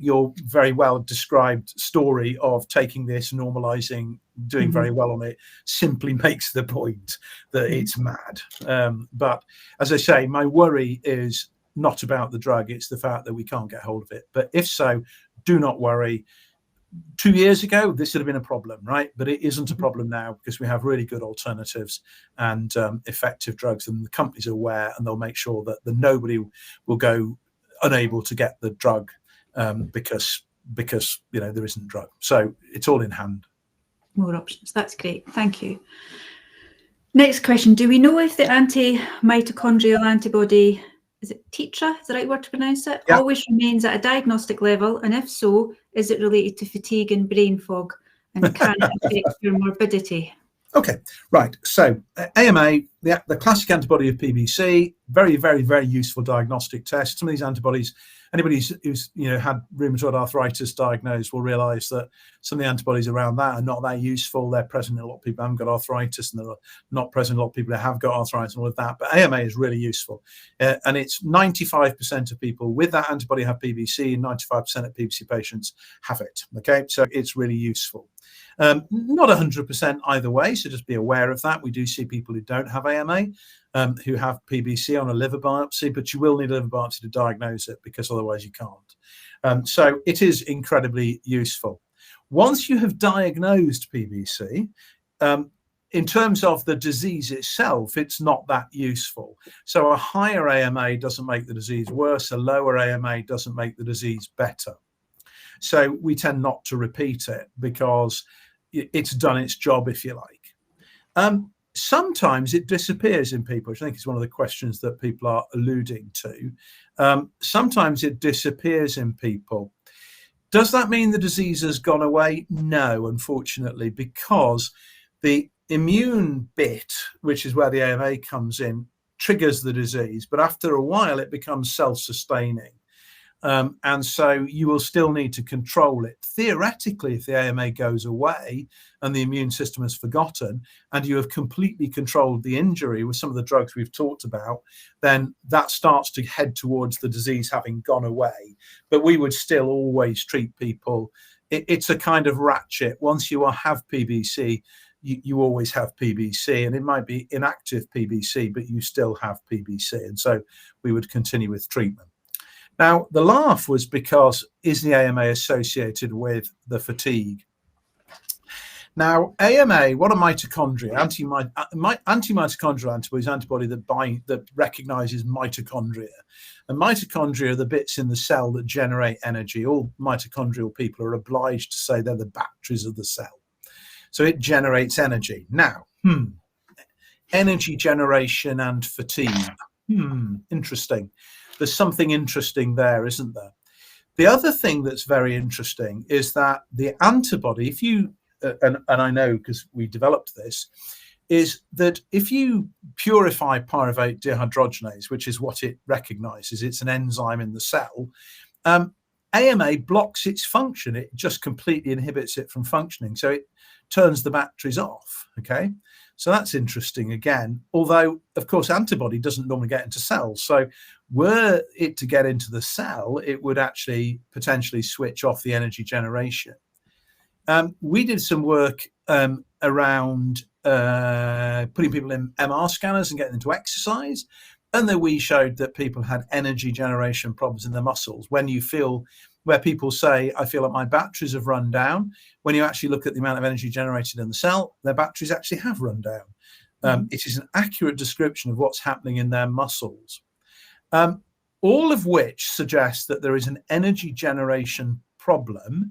your very well described story of taking this, normalizing, doing very well on it, simply makes the point that it's mad. But as I say, my worry is not about the drug, it's the fact that we can't get hold of it. But if so, do not worry. 2 years ago, this would have been a problem, right? But it isn't a problem now because we have really good alternatives and effective drugs, and the companies are aware, and they'll make sure that nobody will go unable to get the drug because there isn't drug. So it's all in hand. More options. That's great. Thank you. Next question. Do we know if the anti-mitochondrial antibody, is it TETRA, is the right word to pronounce it, always remains at a diagnostic level? And if so, is it related to fatigue and brain fog? And can it affect your morbidity? Okay, right. So AMA, the classic antibody of PBC, very, very, very useful diagnostic test. Some of these antibodies, anybody who's had rheumatoid arthritis diagnosed will realise that some of the antibodies around that are not that useful. They're present in a lot of people who haven't got arthritis, and they're not present in a lot of people who have got arthritis and all of that. But AMA is really useful, and it's 95% of people with that antibody have PBC, and 95% of PBC patients have it. Okay, so it's really useful. Not 100% either way, so just be aware of that. We do see people who don't have AMA who have PBC on a liver biopsy, but you will need a liver biopsy to diagnose it because otherwise you can't. So it is incredibly useful. Once you have diagnosed PBC, in terms of the disease itself, it's not that useful. So a higher AMA doesn't make the disease worse, a lower AMA doesn't make the disease better. So we tend not to repeat it because it's done its job, if you like. Sometimes it disappears in people, which I think is one of the questions that people are alluding to. Sometimes it disappears in people. Does that mean the disease has gone away? No, unfortunately, because the immune bit, which is where the AMA comes in, triggers the disease, but after a while it becomes self-sustaining. And so you will still need to control it. Theoretically, if the AMA goes away and the immune system has forgotten and you have completely controlled the injury with some of the drugs we've talked about, then that starts to head towards the disease having gone away. But we would still always treat people. It's a kind of ratchet. Once you have PBC, you always have PBC, and it might be inactive PBC, but you still have PBC. And so we would continue with treatment. Now, the laugh was because, is the AMA associated with the fatigue? Now, AMA, what are mitochondria? Anti-mitochondrial antibody is an antibody that recognizes mitochondria. And mitochondria are the bits in the cell that generate energy. All mitochondrial people are obliged to say they're the batteries of the cell. So it generates energy. Now, energy generation and fatigue. Interesting. There's something interesting there, isn't there? The other thing that's very interesting is that the antibody, if you, and I know because we developed this, is that if you purify pyruvate dehydrogenase, which is what it recognizes, it's an enzyme in the cell, AMA blocks its function. It just completely inhibits it from functioning. So it turns the batteries off, okay? So that's interesting again, although, of course, antibody doesn't normally get into cells. So were it to get into the cell, it would actually potentially switch off the energy generation. We did some work around putting people in MR scanners and getting them to exercise. And then we showed that people had energy generation problems in their muscles. When you feel, where people say, I feel like my batteries have run down, when you actually look at the amount of energy generated in the cell, their batteries actually have run down. It is an accurate description of what's happening in their muscles. All of which suggests that there is an energy generation problem,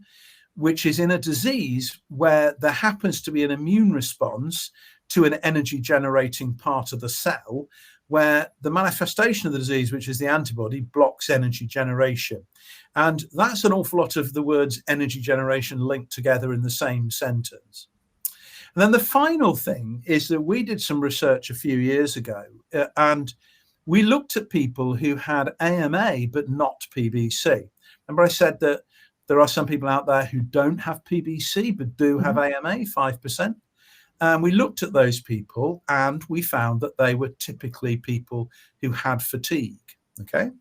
which is in a disease where there happens to be an immune response to an energy generating part of the cell, where the manifestation of the disease, which is the antibody, blocks energy generation. And that's an awful lot of the words energy generation linked together in the same sentence. And then the final thing is that we did some research a few years ago, and we looked at people who had AMA but not PBC. Remember I said that there are some people out there who don't have PBC but do have AMA, 5%. And we looked at those people and we found that they were typically people who had fatigue. Okay,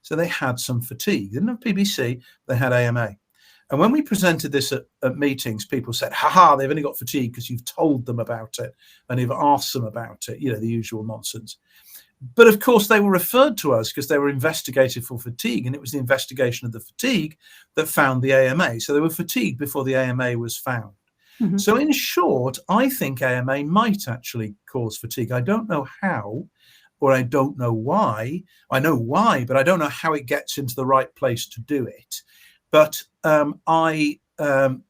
so they had some fatigue. They didn't have PBC, they had AMA. And when we presented this at meetings, people said, haha, they've only got fatigue because you've told them about it and you've asked them about it, the usual nonsense. But of course, they were referred to us because they were investigated for fatigue, and it was the investigation of the fatigue that found the AMA. So they were fatigued before the AMA was found. So in short, I think AMA might actually cause fatigue. I don't know how, or I don't know why. I know why, but I don't know how it gets into the right place to do it. But I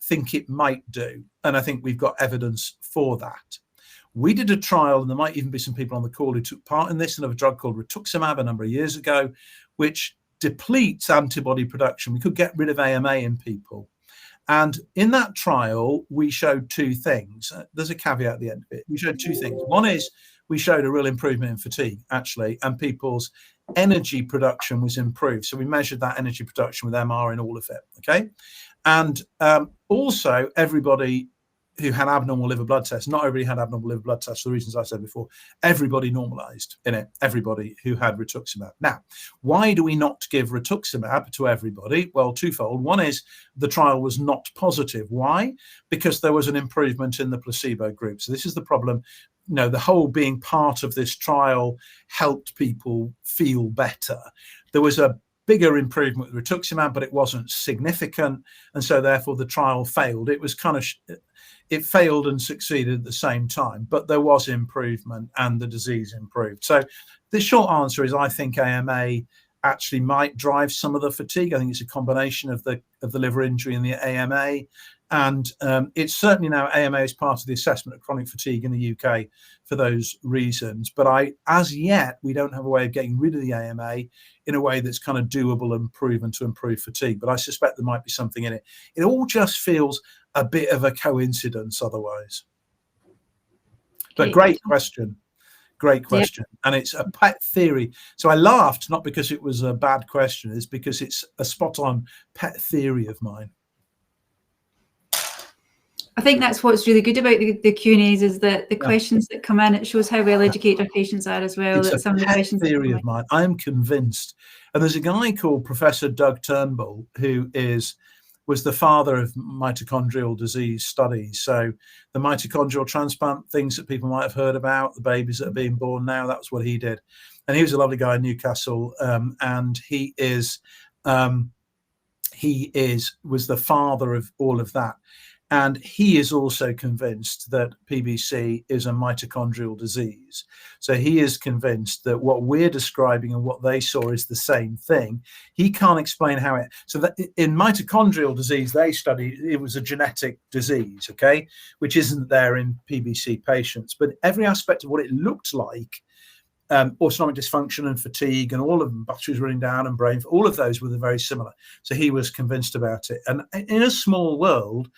think it might do. And I think we've got evidence for that. We did a trial, and there might even be some people on the call who took part in this, and of a drug called rituximab a number of years ago, which depletes antibody production. We could get rid of AMA in people. And in that trial, we showed two things. There's a caveat at the end of it. We showed two things. One is we showed a real improvement in fatigue, actually, and people's energy production was improved. So we measured that energy production with MR in all of it, okay? And also, everybody who had abnormal liver blood tests, not everybody had abnormal liver blood tests for the reasons I said before, everybody normalized in it, everybody who had rituximab. Now, why do we not give rituximab to everybody? Well, twofold. One is the trial was not positive. Why? Because there was an improvement in the placebo group. So this is the problem. The whole being part of this trial helped people feel better. There was a bigger improvement with rituximab, but it wasn't significant, and so therefore the trial failed. It was kind of it failed and succeeded at the same time, but there was improvement and the disease improved. So the short answer is I think AMA actually might drive some of the fatigue. I think it's a combination of the liver injury and the AMA. And it's certainly now AMA is part of the assessment of chronic fatigue in the UK for those reasons. But as yet, we don't have a way of getting rid of the AMA in a way that's kind of doable and proven to improve fatigue. But I suspect there might be something in it. It all just feels a bit of a coincidence otherwise. But great question. Great question. Yep. And it's a pet theory. So I laughed, not because it was a bad question, it's because it's a spot on pet theory of mine. I think that's what's really good about the Q&As is that the questions that come in, it shows how well educated our patients are as well. It's a pet theory of mine. I'm convinced. And there's a guy called Professor Doug Turnbull who was the father of mitochondrial disease studies. So the mitochondrial transplant, things that people might have heard about, the babies that are being born now, that was what he did. And he was a lovely guy in Newcastle, and he was the father of all of that. And he is also convinced that PBC is a mitochondrial disease. So he is convinced that what we're describing and what they saw is the same thing. He can't explain how it. So that in mitochondrial disease, they studied it was a genetic disease, okay, which isn't there in PBC patients. But every aspect of what it looked like, autonomic dysfunction and fatigue and all of them, batteries running down and brain, all of those were very similar. So he was convinced about it. And in a small world,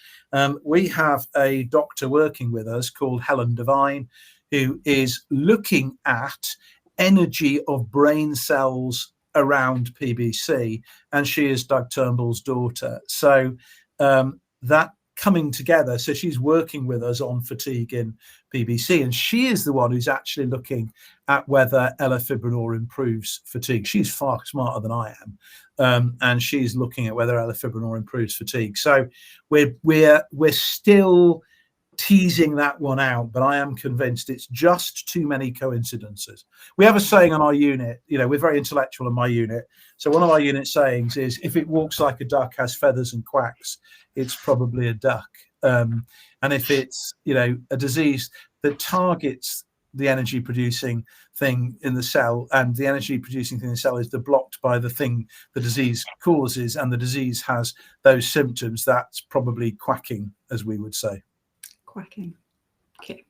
we have a doctor working with us called Helen Devine, who is looking at energy of brain cells around PBC, and she is Doug Turnbull's daughter. So that coming together, so she's working with us on fatigue in PBC, and she is the one who's actually looking at whether elafibranor improves fatigue. She's far smarter than I am, and she's looking at whether elafibranor improves fatigue. So we're still teasing that one out, but I am convinced it's just too many coincidences. We have a saying on our unit, we're very intellectual in my unit. So one of our unit sayings is, if it walks like a duck, has feathers and quacks, it's probably a duck. And if it's, a disease that targets the energy producing thing in the cell, and the energy producing thing in the cell is blocked by the thing the disease causes, and the disease has those symptoms, that's probably quacking, as we would say. Quacking. Okay.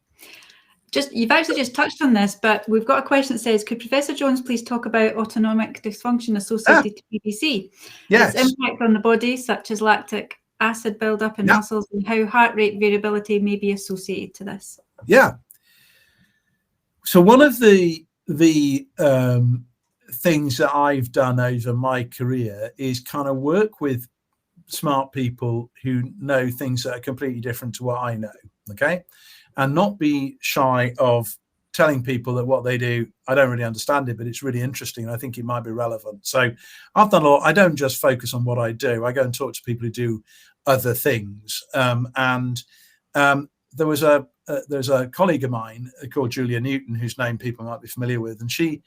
You've actually just touched on this, but we've got a question that says, could Professor Jones please talk about autonomic dysfunction associated to PBC? Yes. Its impact on the body, such as lactic acid buildup in muscles, and how heart rate variability may be associated to this. Yeah. So one of the the things that I've done over my career is kind of work with smart people who know things that are completely different to what I know, okay, and not be shy of telling people that what they do, I don't really understand it, but it's really interesting. I think it might be relevant. So I've done a lot. I don't just focus on what I do. I go and talk to people who do other things. There's a colleague of mine called Julia Newton, whose name people might be familiar with, and she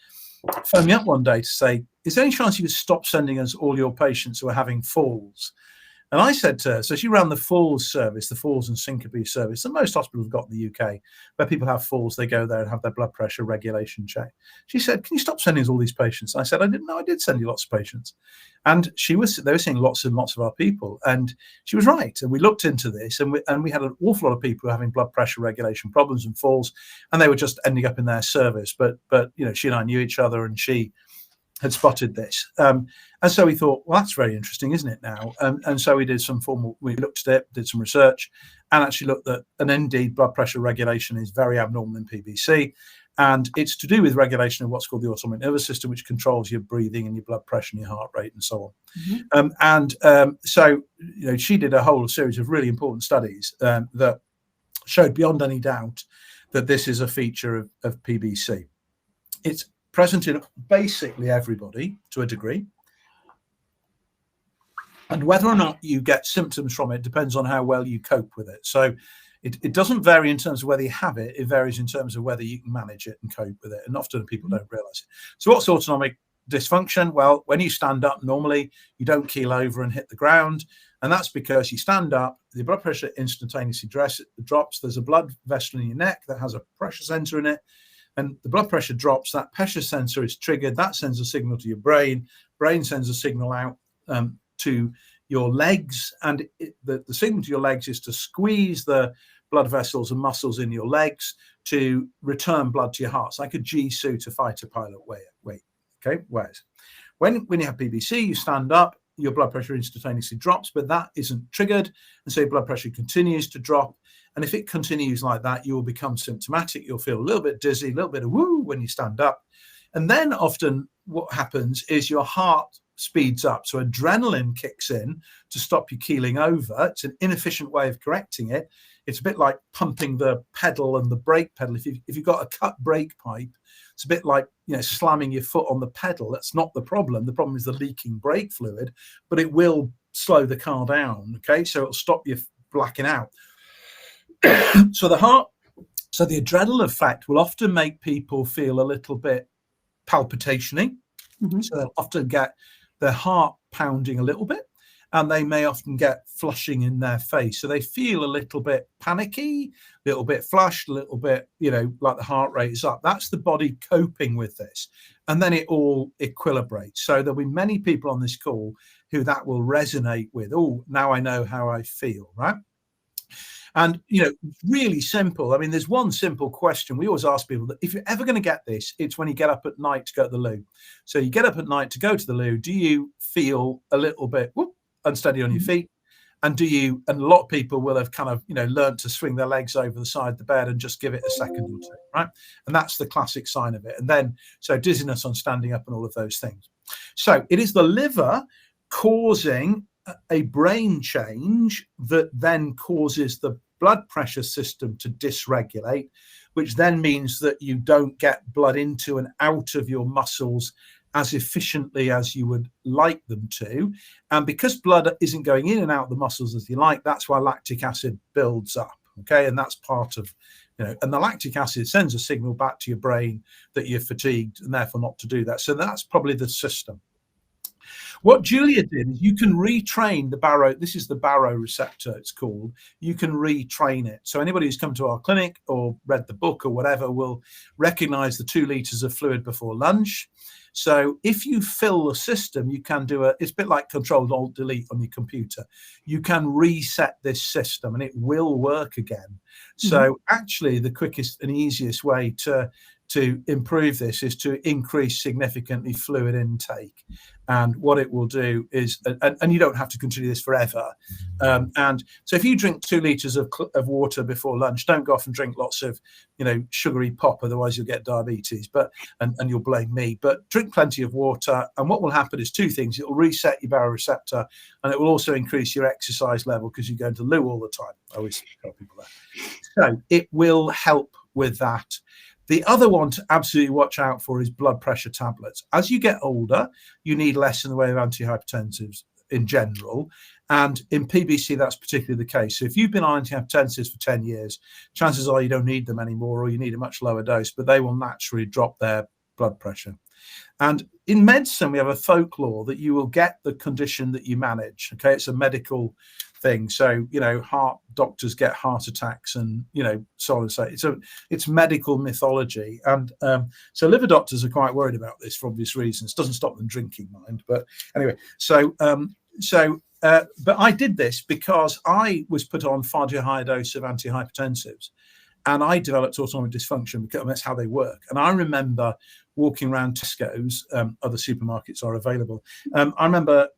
phoned me up one day to say, is there any chance you could stop sending us all your patients who are having falls? And I said to her, so she ran the falls service, the falls and syncope service that most hospitals have got in the UK, where people have falls, they go there and have their blood pressure regulation checked. She said, can you stop sending us all these patients? And I said, I didn't know, I did send you lots of patients. And they were seeing lots and lots of our people. And she was right. And we looked into this, and we had an awful lot of people who were having blood pressure regulation problems and falls, and they were just ending up in their service. But she and I knew each other, and she had spotted this. And so we thought, well, that's very interesting, isn't it now? And so we looked at it, did some research, and actually looked at, and indeed blood pressure regulation is very abnormal in PBC. And it's to do with regulation of what's called the autonomic nervous system, which controls your breathing and your blood pressure and your heart rate and so on. So she did a whole series of really important studies that showed beyond any doubt that this is a feature of PBC. It's present in basically everybody to a degree. And whether or not you get symptoms from it depends on how well you cope with it. So it doesn't vary in terms of whether you have it. It varies in terms of whether you can manage it and cope with it. And often people don't realize it. So what's autonomic dysfunction? Well, when you stand up, normally you don't keel over and hit the ground. And that's because you stand up, the blood pressure instantaneously drops. There's a blood vessel in your neck that has a pressure sensor in it. And the blood pressure drops, that pressure sensor is triggered, that sends a signal to your brain sends a signal out to your legs, and the signal to your legs is to squeeze the blood vessels and muscles in your legs to return blood to your heart. It's like a G suit, a fighter pilot weight. Okay, whereas when you have PBC, you stand up, your blood pressure instantaneously drops, but that isn't triggered, and so your blood pressure continues to drop. And if it continues like that, you will become symptomatic. You'll feel a little bit dizzy, a little bit of woo when you stand up. And then often what happens is your heart speeds up. So adrenaline kicks in to stop you keeling over. It's an inefficient way of correcting it. It's a bit like pumping the pedal and the brake pedal. If you've got a cut brake pipe, it's a bit like slamming your foot on the pedal. That's not the problem. The problem is the leaking brake fluid, but it will slow the car down. Okay, so it'll stop you blacking out. So the adrenal effect will often make people feel a little bit palpitating. Mm-hmm. So they'll often get their heart pounding a little bit, and they may often get flushing in their face. So they feel a little bit panicky, a little bit flushed, a little bit, like the heart rate is up. That's the body coping with this. And then it all equilibrates. So there'll be many people on this call who that will resonate with. Oh, now I know how I feel, right? And, really simple. I mean, there's one simple question. We always ask people that if you're ever going to get this, it's when you get up at night to go to the loo. So you get up at night to go to the loo. Do you feel a little bit unsteady on your feet? And and a lot of people will have kind of, learned to swing their legs over the side of the bed and just give it a second or two, right? And that's the classic sign of it. And then, so dizziness on standing up and all of those things. So it is the liver causing a brain change that then causes the blood pressure system to dysregulate, which then means that you don't get blood into and out of your muscles as efficiently as you would like them to. And because blood isn't going in and out of the muscles as you like, that's why lactic acid builds up. Okay, and that's part of, and the lactic acid sends a signal back to your brain that you're fatigued and therefore not to do that. So that's probably the system. What Julia did is you can retrain the baro. This is the baro receptor, it's called. You can retrain it. So anybody who's come to our clinic or read the book or whatever will recognize the 2 liters of fluid before lunch. So if you fill the system, you can it's a bit like Control-Alt-Delete on your computer. You can reset this system and it will work again. So actually the quickest and easiest way to to improve this is to increase significantly fluid intake. And what it will do is, and you don't have to continue this forever. And so if you drink 2 litres of water before lunch, don't go off and drink lots of, sugary pop, otherwise you'll get diabetes, and you'll blame me. But drink plenty of water, and what will happen is 2 things. It will reset your baroreceptor, and it will also increase your exercise level because you're going to loo all the time. I always tell people that. So it will help with that. The other one to absolutely watch out for is blood pressure tablets. As you get older, you need less in the way of antihypertensives in general. And in PBC, that's particularly the case. So if you've been on antihypertensives for 10 years, chances are you don't need them anymore, or you need a much lower dose, but they will naturally drop their blood pressure. And in medicine, we have a folklore that you will get the condition that you manage. Okay, it's a medical thing. So, heart doctors get heart attacks, and, so on and so. It's medical mythology. And so liver doctors are quite worried about this for obvious reasons. Doesn't stop them drinking, mind. But anyway, but I did this because I was put on far too high a dose of antihypertensives, and I developed autonomic dysfunction because that's how they work. And I remember walking around Tesco's, other supermarkets are available. I remember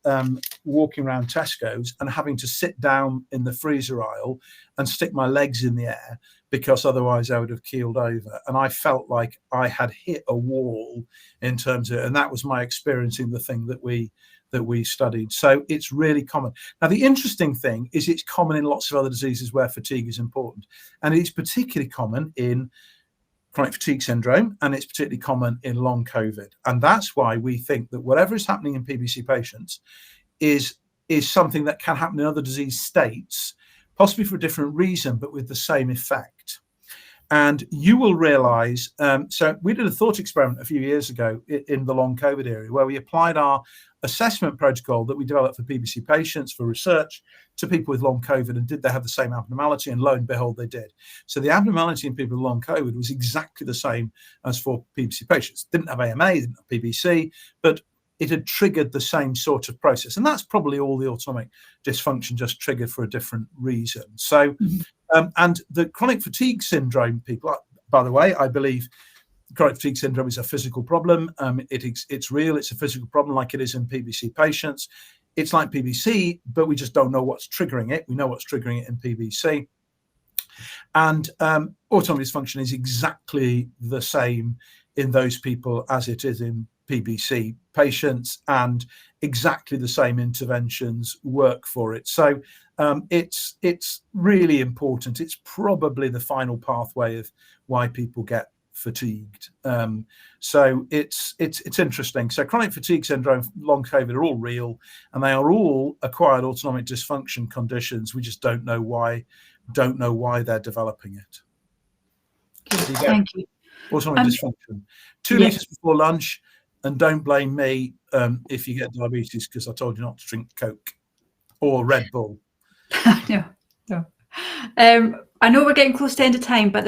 walking around Tesco's and having to sit down in the freezer aisle and stick my legs in the air, because otherwise I would have keeled over. And I felt like I had hit a wall in terms of, and that was my experiencing the thing that we studied. So it's really common. Now, the interesting thing is it's common in lots of other diseases where fatigue is important. And it's particularly common in chronic fatigue syndrome, and it's particularly common in long COVID. And that's why we think that whatever is happening in PBC patients is something that can happen in other disease states, possibly for a different reason, but with the same effect. And you will realize, so we did a thought experiment a few years ago in the long COVID area, where we applied our assessment protocol that we developed for PBC patients for research to people with long COVID, and did they have the same abnormality? And lo and behold, they did. So the abnormality in people with long COVID was exactly the same as for PBC patients. Didn't have AMA, didn't have PBC, but it had triggered the same sort of process. And that's probably all the autonomic dysfunction, just triggered for a different reason. So, and the chronic fatigue syndrome people, by the way, I believe chronic fatigue syndrome is a physical problem. It's real. It's a physical problem, like it is in PBC patients. It's like PBC, but we just don't know what's triggering it. We know what's triggering it in PBC. And autonomic dysfunction is exactly the same in those people as it is in PBC patients, and exactly the same interventions work for it. So it's really important. It's probably the final pathway of why people get fatigued. So it's interesting. So chronic fatigue syndrome, long COVID are all real, and they are all acquired autonomic dysfunction conditions. We just don't know why they're developing it. Thank you. Autonomic dysfunction. 2 litres before lunch, and don't blame me if you get diabetes, because I told you not to drink Coke or Red Bull. No. I know we're getting close to the end of time, but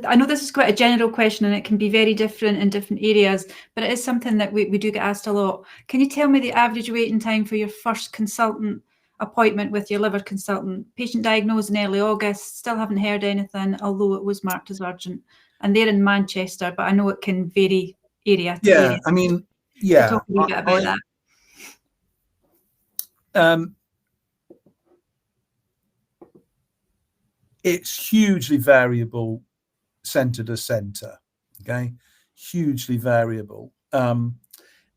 I know this is quite a general question, and it can be very different in different areas, but it is something that we do get asked a lot. Can you tell me the average waiting time for your first consultant appointment with your liver consultant? Patient diagnosed in early August, still haven't heard anything, although it was marked as urgent. And they're in Manchester, but I know it can vary area to area. I mean, yeah. Talk a little bit about that. It's hugely variable, centre to centre. Okay, hugely variable, and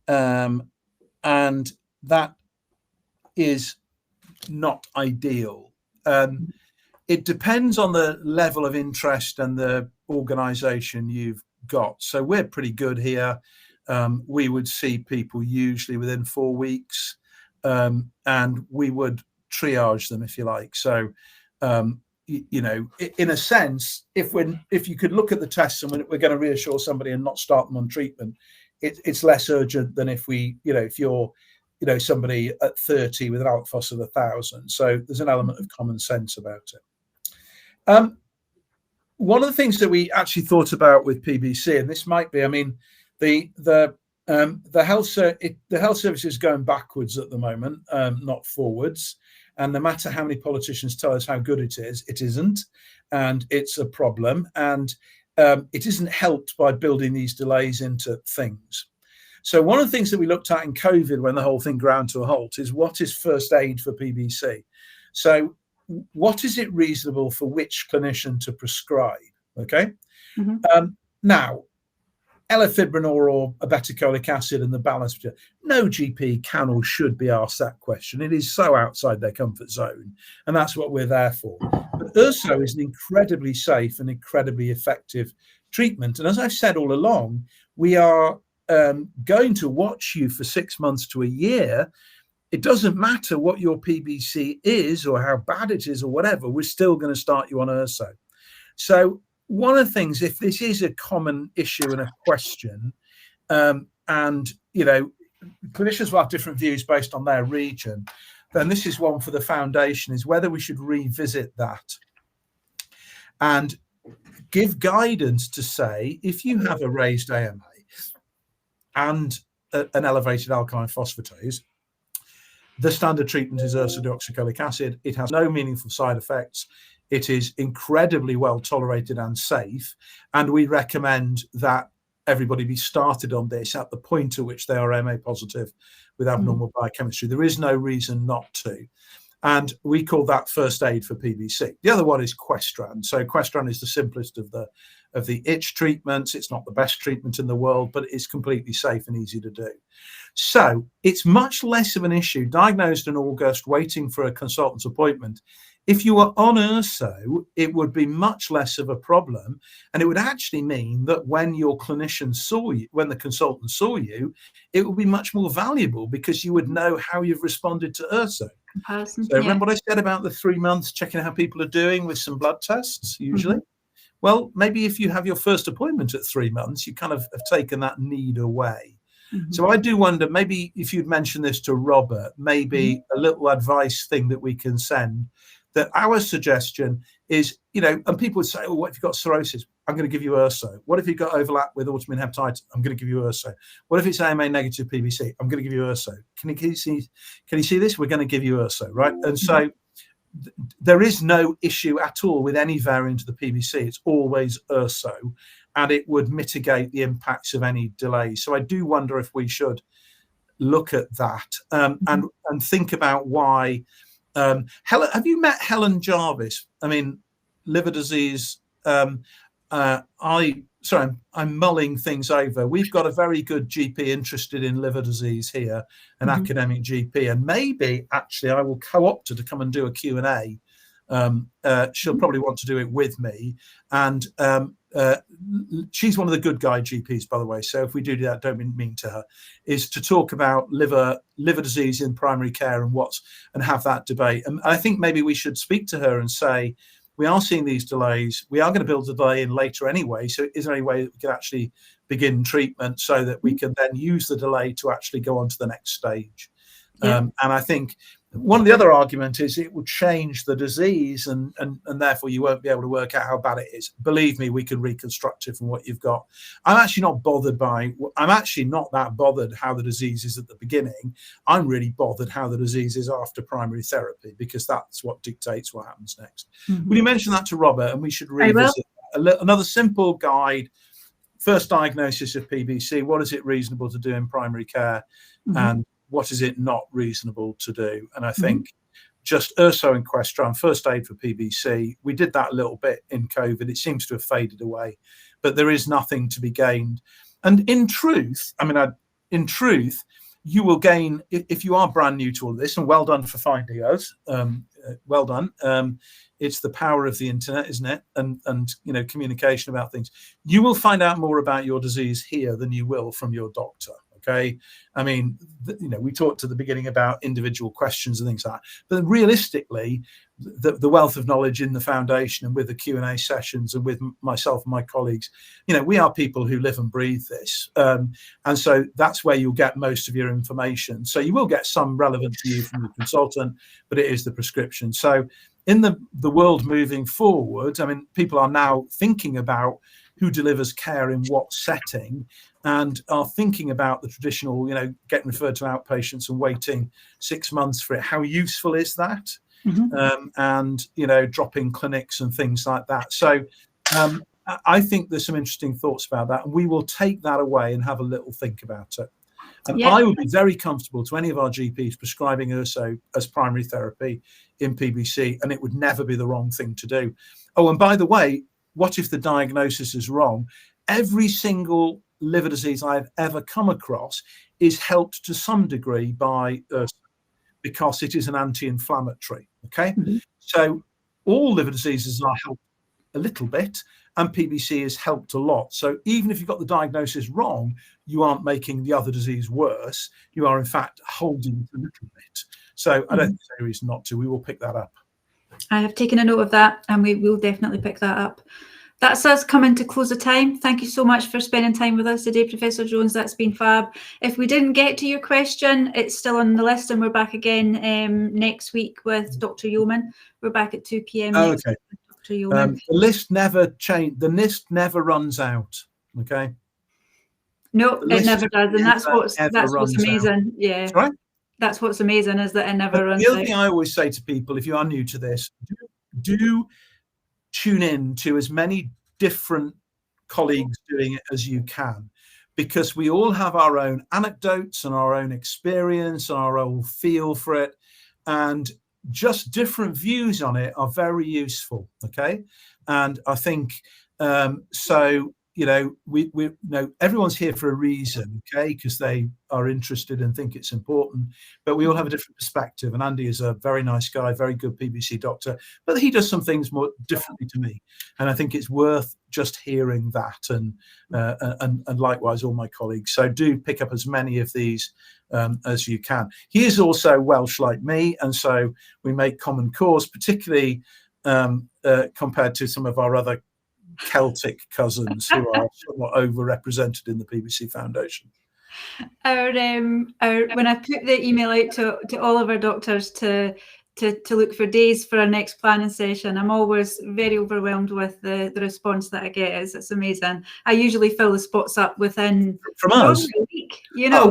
that is not ideal. It depends on the level of interest and the organisation you've got. So we're pretty good here. We would see people usually within 4 weeks, and we would triage them, if you like. So, in a sense, if you could look at the tests and we're going to reassure somebody and not start them on treatment, it's less urgent than if you're somebody at 30 with an alk phos of 1,000. So there's an element of common sense about it. One of the things that we actually thought about with PBC, and this might be, I mean, the health service is going backwards at the moment, not forwards. And no matter how many politicians tell us how good it is, it isn't, and it's a problem. And it isn't helped by building these delays into things. So one of the things that we looked at in COVID when the whole thing ground to a halt is what is first aid for PBC. So what is it reasonable for which clinician to prescribe? Okay. Now, elafibranor or obeticholic acid and the balance. No GP can or should be asked that question. It is so outside their comfort zone, and that's what we're there for. But urso is an incredibly safe and incredibly effective treatment. And as I've said all along, we are going to watch you for 6 months to a year. It doesn't matter what your PBC is or how bad it is or whatever, we're still going to start you on urso. So one of the things, if this is a common issue and a question, and clinicians will have different views based on their region, then this is one for the foundation, is whether we should revisit that and give guidance to say, if you have a raised AMA and an elevated alkaline phosphatase, the standard treatment is ursodeoxycholic acid. It has no meaningful side effects. It is incredibly well tolerated and safe. And we recommend that everybody be started on this at the point at which they are MA positive with abnormal biochemistry. There is no reason not to. And we call that first aid for PBC. The other one is Questran. So Questran is the simplest of the itch treatments. It's not the best treatment in the world, but it's completely safe and easy to do. So it's much less of an issue, diagnosed in August, waiting for a consultant's appointment. If you were on urso, it would be much less of a problem. And it would actually mean that when your clinician saw you, when the consultant saw you, it would be much more valuable because you would know how you've responded to urso. So remember what I said about the 3 months, checking how people are doing with some blood tests, usually? Well, maybe if you have your first appointment at 3 months, you kind of have taken that need away. So I do wonder, maybe if you'd mention this to Robert, maybe a little advice thing that we can send, that our suggestion is, and people would say, oh, what if you've got cirrhosis? I'm going to give you urso. What if you've got overlap with autoimmune hepatitis? I'm going to give you urso. What if it's AMA negative PBC? I'm going to give you urso. Can you see this? We're going to give you urso, right? And so there is no issue at all with any variant of the PBC. It's always urso, and it would mitigate the impacts of any delays. So I do wonder if we should look at that and think about why. Helen, have you met Helen Jarvis? I mean, liver disease. I'm mulling things over. We've got a very good GP interested in liver disease here, an academic GP, and maybe actually I will co-opt her to come and do a Q&A. She'll probably want to do it with me, and she's one of the good guy GPs, by the way. So if we do that, don't mean to her, is to talk about liver disease in primary care and have that debate. And I think maybe we should speak to her and say, we are seeing these delays. We are going to build a delay in later anyway. So is there any way that we can actually begin treatment so that we can then use the delay to actually go on to the next stage? And I think one of the other arguments is it will change the disease and therefore you won't be able to work out how bad it is. Believe me, we can reconstruct it from what you've got. I'm actually not that bothered how the disease is at the beginning. I'm really bothered how the disease is after primary therapy, because that's what dictates what happens next. Will you mention that to Robert, and we should revisit another simple guide. First diagnosis of PBC, what is it reasonable to do in primary care, and what is it not reasonable to do? And I think just urso and Questran, first aid for PBC, we did that a little bit in COVID. It seems to have faded away, but there is nothing to be gained. And in truth, you will gain, if you are brand new to all this, and well done for finding us, well done. It's the power of the internet, isn't it? And communication about things. You will find out more about your disease here than you will from your doctor. Okay, I mean, we talked at the beginning about individual questions and things like that, but realistically, the wealth of knowledge in the foundation and with the Q&A sessions and with myself and my colleagues, we are people who live and breathe this, and so that's where you'll get most of your information. So you will get some relevant to you from the consultant, but it is the prescription. So in the world moving forward, I mean, people are now thinking about who delivers care in what setting, and are thinking about the traditional, getting referred to outpatients and waiting 6 months for it. How useful is that? And, dropping clinics and things like that. So I think there's some interesting thoughts about that, and we will take that away and have a little think about it. And I would be very comfortable to any of our GPs prescribing urso as primary therapy in PBC, and it would never be the wrong thing to do. Oh, and by the way, what if the diagnosis is wrong? Every single liver disease I've ever come across is helped to some degree by urso because it is an anti-inflammatory. Okay, so all liver diseases are helped a little bit, and PBC is helped a lot. So even if you've got the diagnosis wrong, you aren't making the other disease worse. You are in fact holding it a little bit. So I don't think there's any reason not to. We will pick that up. I have taken a note of that, and we will definitely pick that up. That's us coming to close of time. Thank you so much for spending time with us today, Professor Jones. That's been fab. If we didn't get to your question, it's still on the list, and we're back again next week with Dr. Yeoman. We're back at 2 p.m. next week with Dr. Yeoman. The list never changes. The list never runs out. Okay. No, it never does, and that's what's amazing. Out. Yeah. Right? That's what's amazing, is that it never runs out. The other thing I always say to people, if you are new to this, do tune in to as many different colleagues doing it as you can, because we all have our own anecdotes and our own experience and our own feel for it, and just different views on it are very useful. Okay, and I think so. You know, we know everyone's here for a reason, okay, because they are interested and think it's important, but we all have a different perspective. And Andy is a very nice guy, very good PBC doctor, but he does some things more differently to me. And I think it's worth just hearing that, and likewise all my colleagues. So do pick up as many of these as you can. He is also Welsh like me, and so we make common cause, particularly compared to some of our other Celtic cousins who are somewhat overrepresented in the PBC Foundation. When I put the email out to all of our doctors to look for days for our next planning session, I'm always very overwhelmed with the response that I get. It's amazing. I usually fill the spots up within from us a week. You know,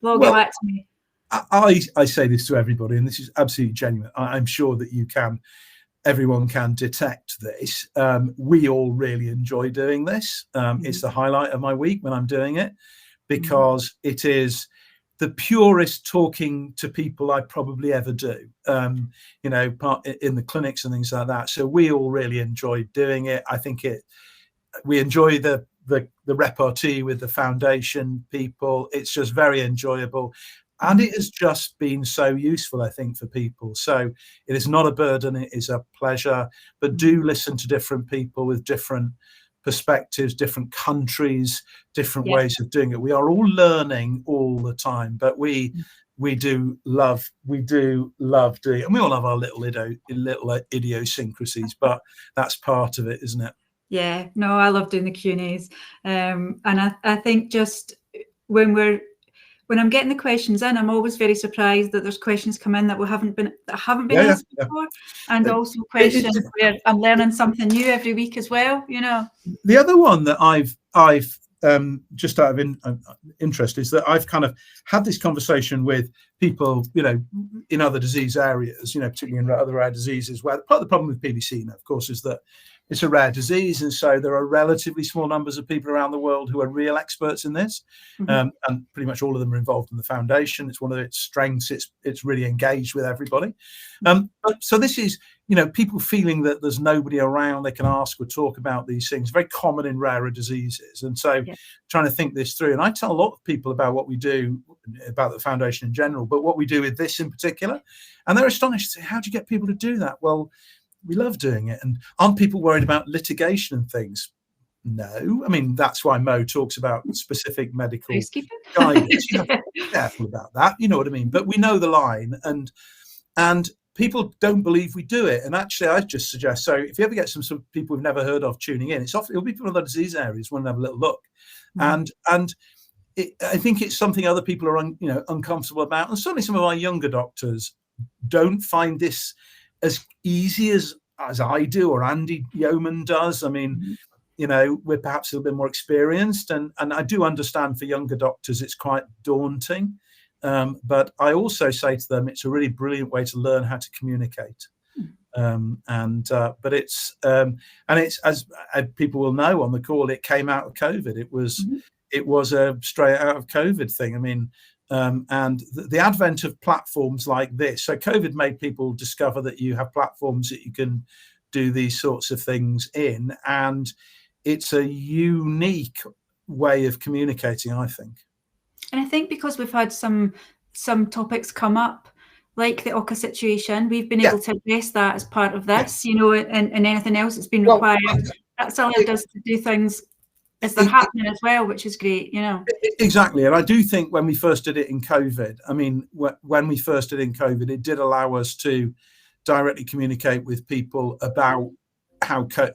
log back to me. I say this to everybody, and this is absolutely genuine. I'm sure that everyone can detect this. We all really enjoy doing this. It's the highlight of my week when I'm doing it, because it is the purest talking to people I probably ever do, you know, in the clinics and things like that. So we all really enjoy doing it. I think we enjoy the repartee with the foundation people. It's just very enjoyable. And it has just been so useful, I think, for people. So it is not a burden, it is a pleasure. But do listen to different people with different perspectives, different countries, different ways of doing it. We are all learning all the time, but we do love doing it. And we all have our little idiosyncrasies, but that's part of it, isn't it? Yeah, no, I love doing the Q&As. And I think just when I'm getting the questions in, I'm always very surprised that there's questions come in that haven't been asked before, and also questions where I'm learning something new every week as well. You know, the other one that I've just out of interest is that I've kind of had this conversation with people, you know, in other disease areas, you know, particularly in other rare diseases, where part of the problem with PBC now, of course, is that it's a rare disease, and so there are relatively small numbers of people around the world who are real experts in this, and pretty much all of them are involved in the foundation. It's one of its strengths. It's really engaged with everybody. So this is, you know, people feeling that there's nobody around they can ask or talk about these things. Very common in rarer diseases, and so trying to think this through. And I tell a lot of people about what we do, about the foundation in general, but what we do with this in particular, and they're astonished. Say, how do you get people to do that? Well, we love doing it. And aren't people worried about litigation and things? No. I mean, that's why Mo talks about specific medical guidance. You have to be careful about that. You know what I mean? But we know the line, and people don't believe we do it. And actually, I just suggest, so if you ever get some sort of people we've never heard of tuning in, it'll be from other disease areas want to have a little look. And I think it's something other people are uncomfortable about. And certainly some of our younger doctors don't find this as easy as I do or Andy Yeoman does. I mean, you know, we're perhaps a little bit more experienced, and I do understand for younger doctors it's quite daunting. But I also say to them, it's a really brilliant way to learn how to communicate. But it's as people will know on the call, it came out of COVID. It was a straight out of COVID thing. I mean, and the advent of platforms like this. So COVID made people discover that you have platforms that you can do these sorts of things in, and it's a unique way of communicating, I think. And I think because we've had some topics come up, like the Oka situation, we've been able to address that as part of this, you know, and anything else that's been required. That's allowed us to do things as they're happening as well, which is great, you know. Exactly. And I do think when we first did it in COVID, I mean, when we first did it in COVID, it did allow us to directly communicate with people about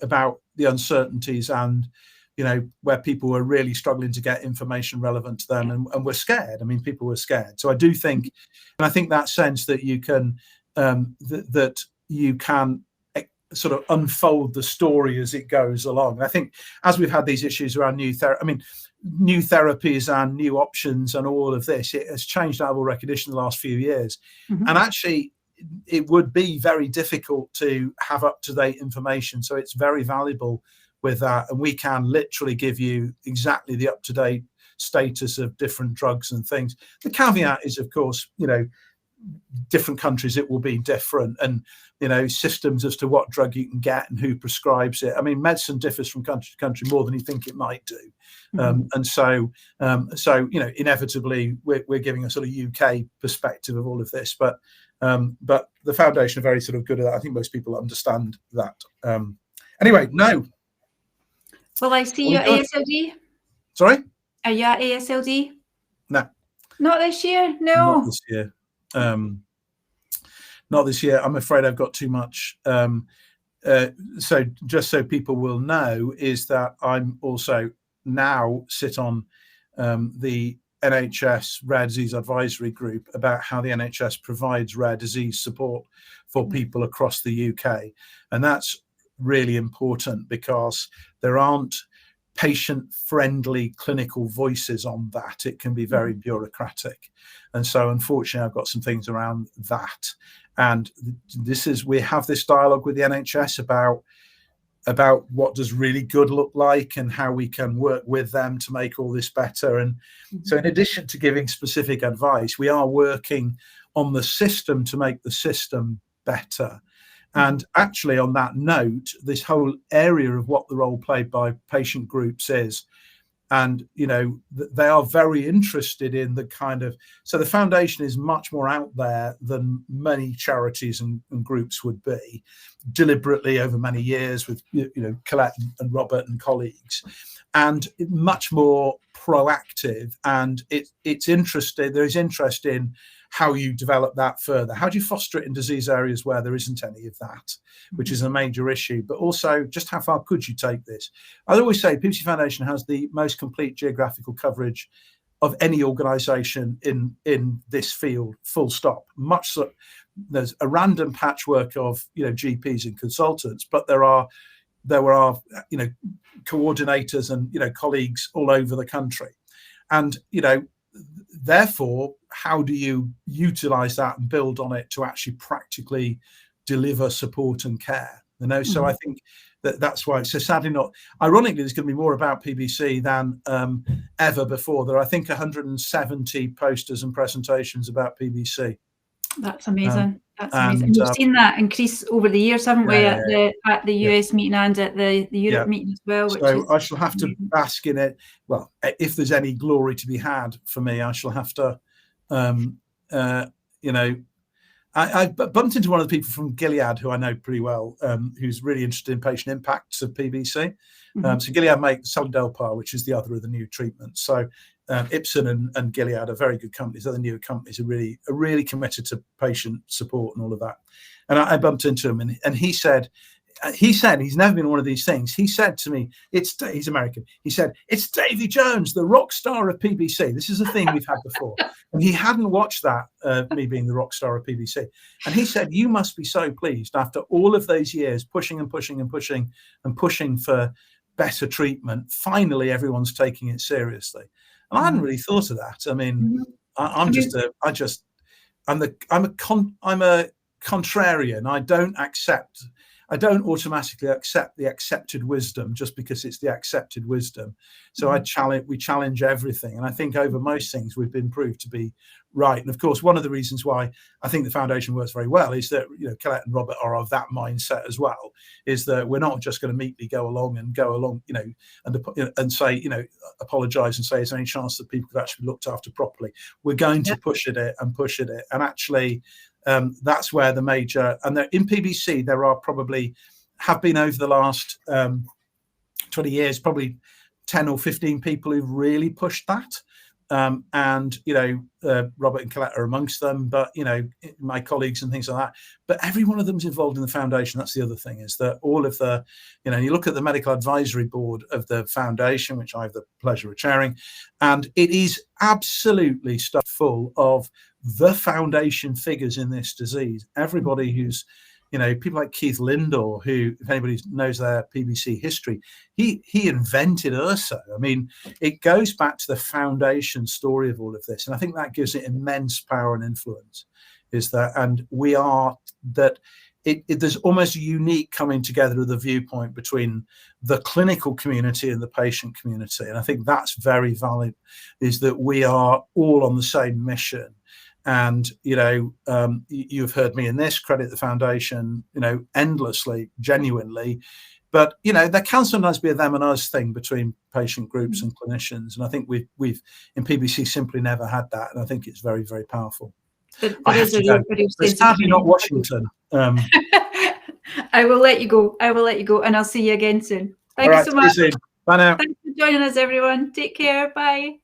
about the uncertainties and, you know, where people were really struggling to get information relevant to them and were scared. I mean, people were scared. So I do think, and I think that sense that you can, that you can sort of unfold the story as it goes along. And I think as we've had these issues around new therapies and new options and all of this, it has changed our recognition in the last few years. And actually, it would be very difficult to have up-to-date information. So it's very valuable with that. And we can literally give you exactly the up-to-date status of different drugs and things. The caveat is, of course, you know, different countries, it will be different, and, you know, systems as to what drug you can get and who prescribes it. I mean, medicine differs from country to country more than you think it might do. And so, you know, inevitably we're giving a sort of UK perspective of all of this, but the foundation are very sort of good at that. I think most people understand that. Anyway, no. Well, I see your ASLD. Sorry? Are you at ASLD? No. Not this year? No. Not this year. Not this year. I'm afraid I've got too much. So just so people will know, is that I'm also now sit on the NHS Rare Disease Advisory Group about how the NHS provides rare disease support for people across the UK. And that's really important because there aren't patient-friendly clinical voices on that. It can be very bureaucratic. And so unfortunately, I've got some things around that. And we have this dialogue with the NHS about what does really good look like and how we can work with them to make all this better. And so in addition to giving specific advice, we are working on the system to make the system better. And actually, on that note, this whole area of what the role played by patient groups is, and, you know, they are very interested in the kind of, so the foundation is much more out there than many charities and groups would be, deliberately over many years with, you know, Colette and Robert and colleagues, and much more proactive. And it's interesting, there is interest in how you develop that further. How do you foster it in disease areas where there isn't any of that, which is a major issue, but also just how far could you take this? I always say PBC Foundation has the most complete geographical coverage of any organisation in this field, full stop. Much so, there's a random patchwork of, you know, GPs and consultants, but there are, you know, coordinators and, you know, colleagues all over the country. And, you know, therefore, how do you utilize that and build on it to actually practically deliver support and care? You know, so I think that's why. So sadly, not ironically, there's going to be more about PBC than ever before. There are, I think, 170 posters and presentations about PBC. That's amazing. That's amazing. And we've seen that increase over the years, haven't we? At the US meeting and at the Europe meeting as well. So I shall have to bask in it. Well, if there's any glory to be had for me, I shall have to, you know, I bumped into one of the people from Gilead who I know pretty well, who's really interested in patient impacts of PBC. So Gilead make Seladelpar, which is the other of the new treatments. So Ipsen and Gilead are very good companies. Other newer companies are really committed to patient support and all of that. And I bumped into him, and he said he's never been one of these things. He said to me, he's American. He said, "It's Davy Jones, the rock star of PBC." This is a thing we've had before. And he hadn't watched that, me being the rock star of PBC. And he said, "You must be so pleased after all of those years pushing and pushing and pushing and pushing for better treatment. Finally, everyone's taking it seriously." And I hadn't really thought of that. I mean, I'm a contrarian. I don't automatically accept the accepted wisdom just because it's the accepted wisdom. So we challenge everything. And I think over most things we've been proved to be right. And of course, one of the reasons why I think the foundation works very well is that, you know, Colette and Robert are of that mindset as well, is that we're not just going to meekly go along, you know, and say, you know, apologize and say, is there any chance that people could actually be looked after properly? We're going to push at it. And actually, that's where the major, and in PBC, there are probably, have been over the last 20 years, probably 10 or 15 people who've really pushed that. And, you know, Robert and Colette are amongst them, but, you know, my colleagues and things like that. But every one of them is involved in the foundation. That's the other thing, is that all of the, you know, you look at the medical advisory board of the foundation, which I have the pleasure of chairing, and it is absolutely stuffed full of the foundation figures in this disease. Everybody who's, you know, people like Keith Lindor, who, if anybody knows their PBC history, he invented URSA. I mean, it goes back to the foundation story of all of this. And I think that gives it immense power and influence, is that, and we are, that there's almost a unique coming together of the viewpoint between the clinical community and the patient community. And I think that's very valid, is that we are all on the same mission. And, you know, you've heard me in this credit the foundation, you know, endlessly, genuinely. But, you know, there can sometimes be a them and us thing between patient groups and clinicians. And I think we've in PBC simply never had that. And I think it's very, very powerful. I have to go. It's sadly not Washington. I will let you go. And I'll see you again soon. Thank you so much. Bye now. Thanks for joining us, everyone. Take care. Bye.